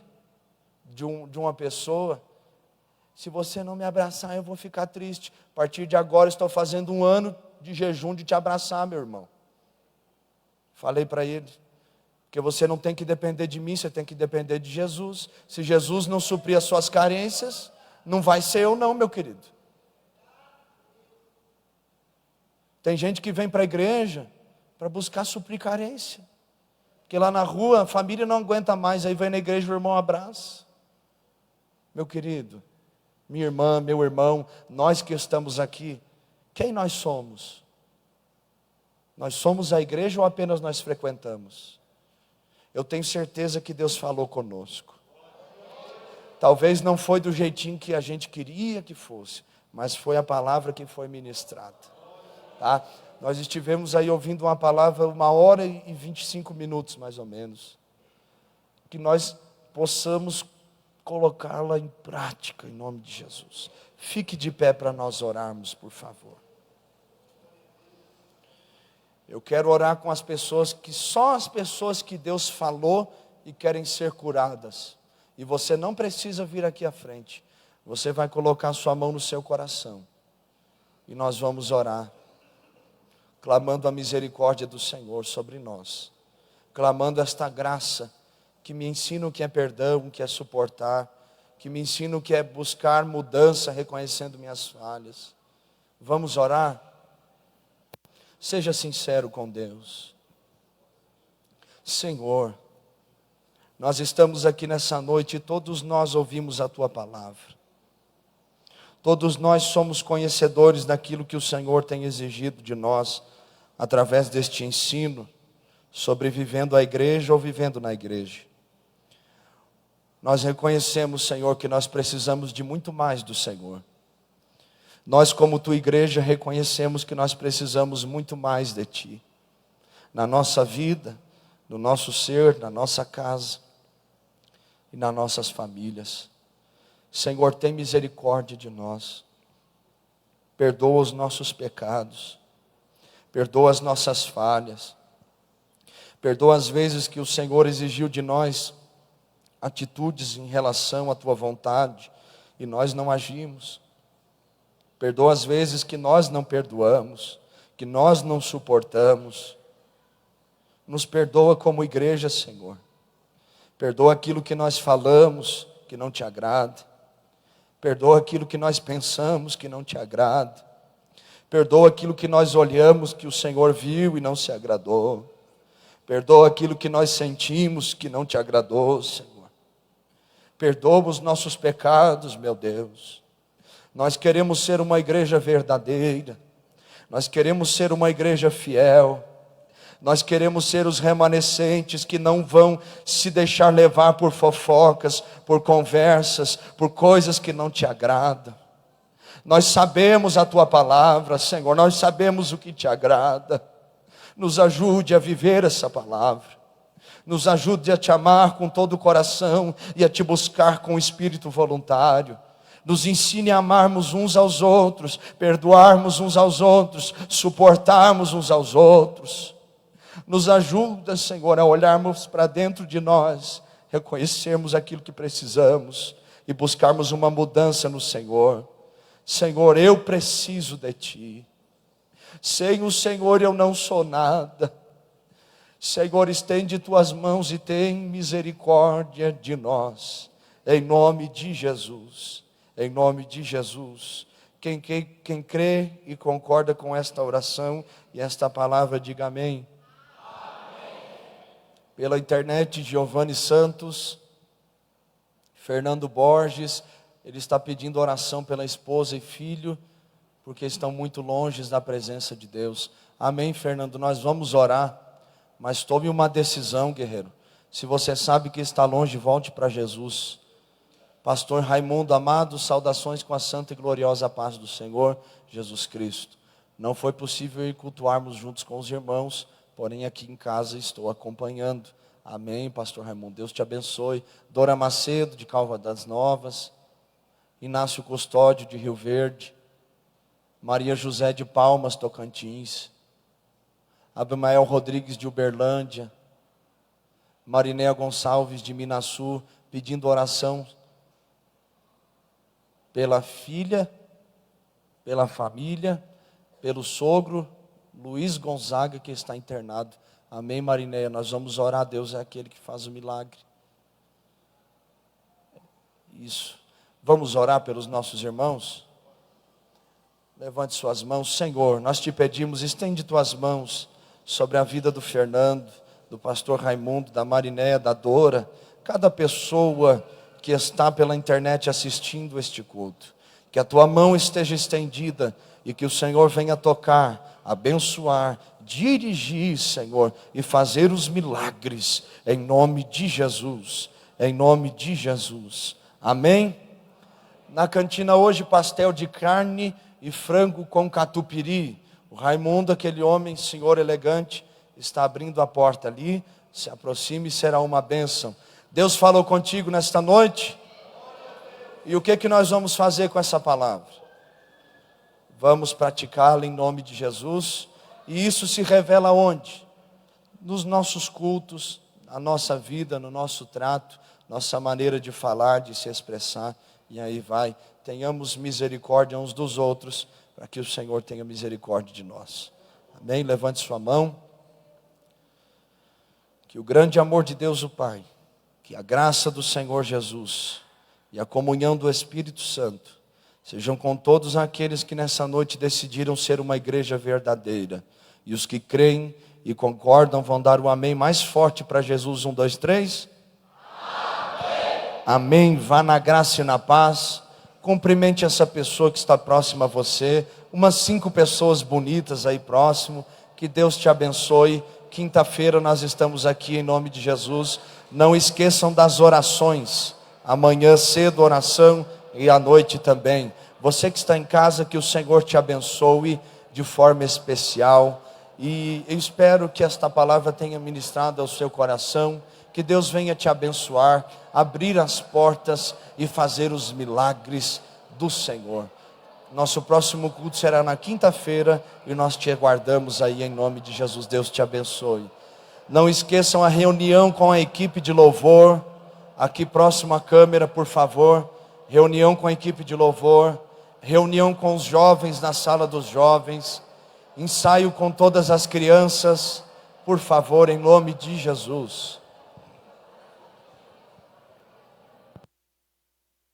de uma pessoa: se você não me abraçar, eu vou ficar triste. A partir de agora, estou fazendo 1 ano de jejum de te abraçar, meu irmão. Falei para ele, porque você não tem que depender de mim, você tem que depender de Jesus. Se Jesus não suprir as suas carências, não vai ser eu não, meu querido. Tem gente que vem para a igreja para buscar suprir carência. Porque lá na rua a família não aguenta mais, aí vem na igreja o irmão abraça. Meu querido, minha irmã, meu irmão, nós que estamos aqui, quem nós somos? Nós somos a igreja ou apenas nós frequentamos? Eu tenho certeza que Deus falou conosco. Talvez não foi do jeitinho que a gente queria que fosse, mas foi a palavra que foi ministrada. Tá? Nós estivemos aí ouvindo uma palavra 1h25 mais ou menos. Que nós possamos colocá-la em prática em nome de Jesus. Fique de pé para nós orarmos, por favor. Eu quero orar com as pessoas que só as pessoas que Deus falou e querem ser curadas. E você não precisa vir aqui à frente. Você vai colocar sua mão no seu coração. E nós vamos orar, clamando a misericórdia do Senhor sobre nós. Clamando esta graça que me ensina o que é perdão, o que é suportar, que me ensina o que é buscar mudança, reconhecendo minhas falhas. Vamos orar? Seja sincero com Deus. Senhor, nós estamos aqui nessa noite e todos nós ouvimos a Tua palavra. Todos nós somos conhecedores daquilo que o Senhor tem exigido de nós, através deste ensino, sobre vivendo a igreja ou vivendo na igreja. Nós reconhecemos, Senhor, que nós precisamos de muito mais do Senhor. Nós, como Tua igreja, reconhecemos que nós precisamos muito mais de Ti. Na nossa vida, no nosso ser, na nossa casa e nas nossas famílias. Senhor, tem misericórdia de nós. Perdoa os nossos pecados. Perdoa as nossas falhas. Perdoa as vezes que o Senhor exigiu de nós atitudes em relação à Tua vontade e nós não agimos. Perdoa as vezes que nós não perdoamos, que nós não suportamos. Nos perdoa como igreja, Senhor. Perdoa aquilo que nós falamos que não Te agrada. Perdoa aquilo que nós pensamos que não Te agrada. Perdoa aquilo que nós olhamos que o Senhor viu e não se agradou. Perdoa aquilo que nós sentimos que não Te agradou, Senhor. Perdoa os nossos pecados, meu Deus. Nós queremos ser uma igreja verdadeira. Nós queremos ser uma igreja fiel. Nós queremos ser os remanescentes que não vão se deixar levar por fofocas, por conversas, por coisas que não Te agradam. Nós sabemos a Tua palavra, Senhor, nós sabemos o que Te agrada. Nos ajude a viver essa palavra. Nos ajude a Te amar com todo o coração e a Te buscar com o espírito voluntário. Nos ensine a amarmos uns aos outros, perdoarmos uns aos outros, suportarmos uns aos outros. Nos ajuda, Senhor, a olharmos para dentro de nós, reconhecermos aquilo que precisamos e buscarmos uma mudança no Senhor. Senhor, eu preciso de Ti. Sem o Senhor eu não sou nada. Senhor, estende Tuas mãos e tem misericórdia de nós. Em nome de Jesus. Em nome de Jesus. Quem crê e concorda com esta oração e esta palavra, diga amém. Amém. Pela internet, Giovanni Santos, Fernando Borges, ele está pedindo oração pela esposa e filho, porque estão muito longe da presença de Deus. Amém, Fernando, nós vamos orar, mas tome uma decisão, guerreiro. Se você sabe que está longe, volte para Jesus. Pastor Raimundo amado, saudações com a santa e gloriosa paz do Senhor Jesus Cristo. Não foi possível ir cultuarmos juntos com os irmãos, porém aqui em casa estou acompanhando. Amém, Pastor Raimundo, Deus te abençoe. Dora Macedo, de Calva das Novas. Inácio Custódio, de Rio Verde. Maria José de Palmas, Tocantins. Abimael Rodrigues, de Uberlândia. Marinéia Gonçalves, de Minasul, pedindo oração pela filha, pela família, pelo sogro Luiz Gonzaga, que está internado. Amém, Marinéia, nós vamos orar, Deus é aquele que faz o milagre. Isso. Vamos orar pelos nossos irmãos? Levante suas mãos. Senhor, nós te pedimos, estende tuas mãos sobre a vida do Fernando, do pastor Raimundo, da Marinéia, da Dora, cada pessoa que está pela internet assistindo este culto. Que a tua mão esteja estendida e que o Senhor venha tocar, abençoar, dirigir, Senhor, e fazer os milagres, em nome de Jesus, em nome de Jesus. Amém? Na cantina hoje, pastel de carne e frango com catupiry. O Raimundo, aquele homem, senhor elegante, está abrindo a porta ali. Se aproxime, será uma bênção. Deus falou contigo nesta noite? E o que nós vamos fazer com essa palavra? Vamos praticá-la em nome de Jesus. E isso se revela onde? Nos nossos cultos, na nossa vida, no nosso trato, nossa maneira de falar, de se expressar. E aí vai, tenhamos misericórdia uns dos outros, para que o Senhor tenha misericórdia de nós. Amém? Levante sua mão. Que o grande amor de Deus o Pai, que a graça do Senhor Jesus e a comunhão do Espírito Santo sejam com todos aqueles que nessa noite decidiram ser uma igreja verdadeira. E os que creem e concordam vão dar o amém mais forte para Jesus. 1, 2, 3. Amém. Amém. Vá na graça e na paz. Cumprimente essa pessoa que está próxima a você. Umas 5 pessoas bonitas aí próximo. Que Deus te abençoe. Quinta-feira nós estamos aqui em nome de Jesus. Não esqueçam das orações. Amanhã cedo oração e à noite também. Você que está em casa, que o Senhor te abençoe de forma especial. E eu espero que esta palavra tenha ministrado ao seu coração. Que Deus venha te abençoar, abrir as portas e fazer os milagres do Senhor. Nosso próximo culto será na quinta-feira e nós te aguardamos aí em nome de Jesus. Deus te abençoe. Não esqueçam a reunião com a equipe de louvor. Aqui próximo à câmera, por favor. Reunião com a equipe de louvor. Reunião com os jovens na sala dos jovens. Ensaio com todas as crianças. Por favor, em nome de Jesus.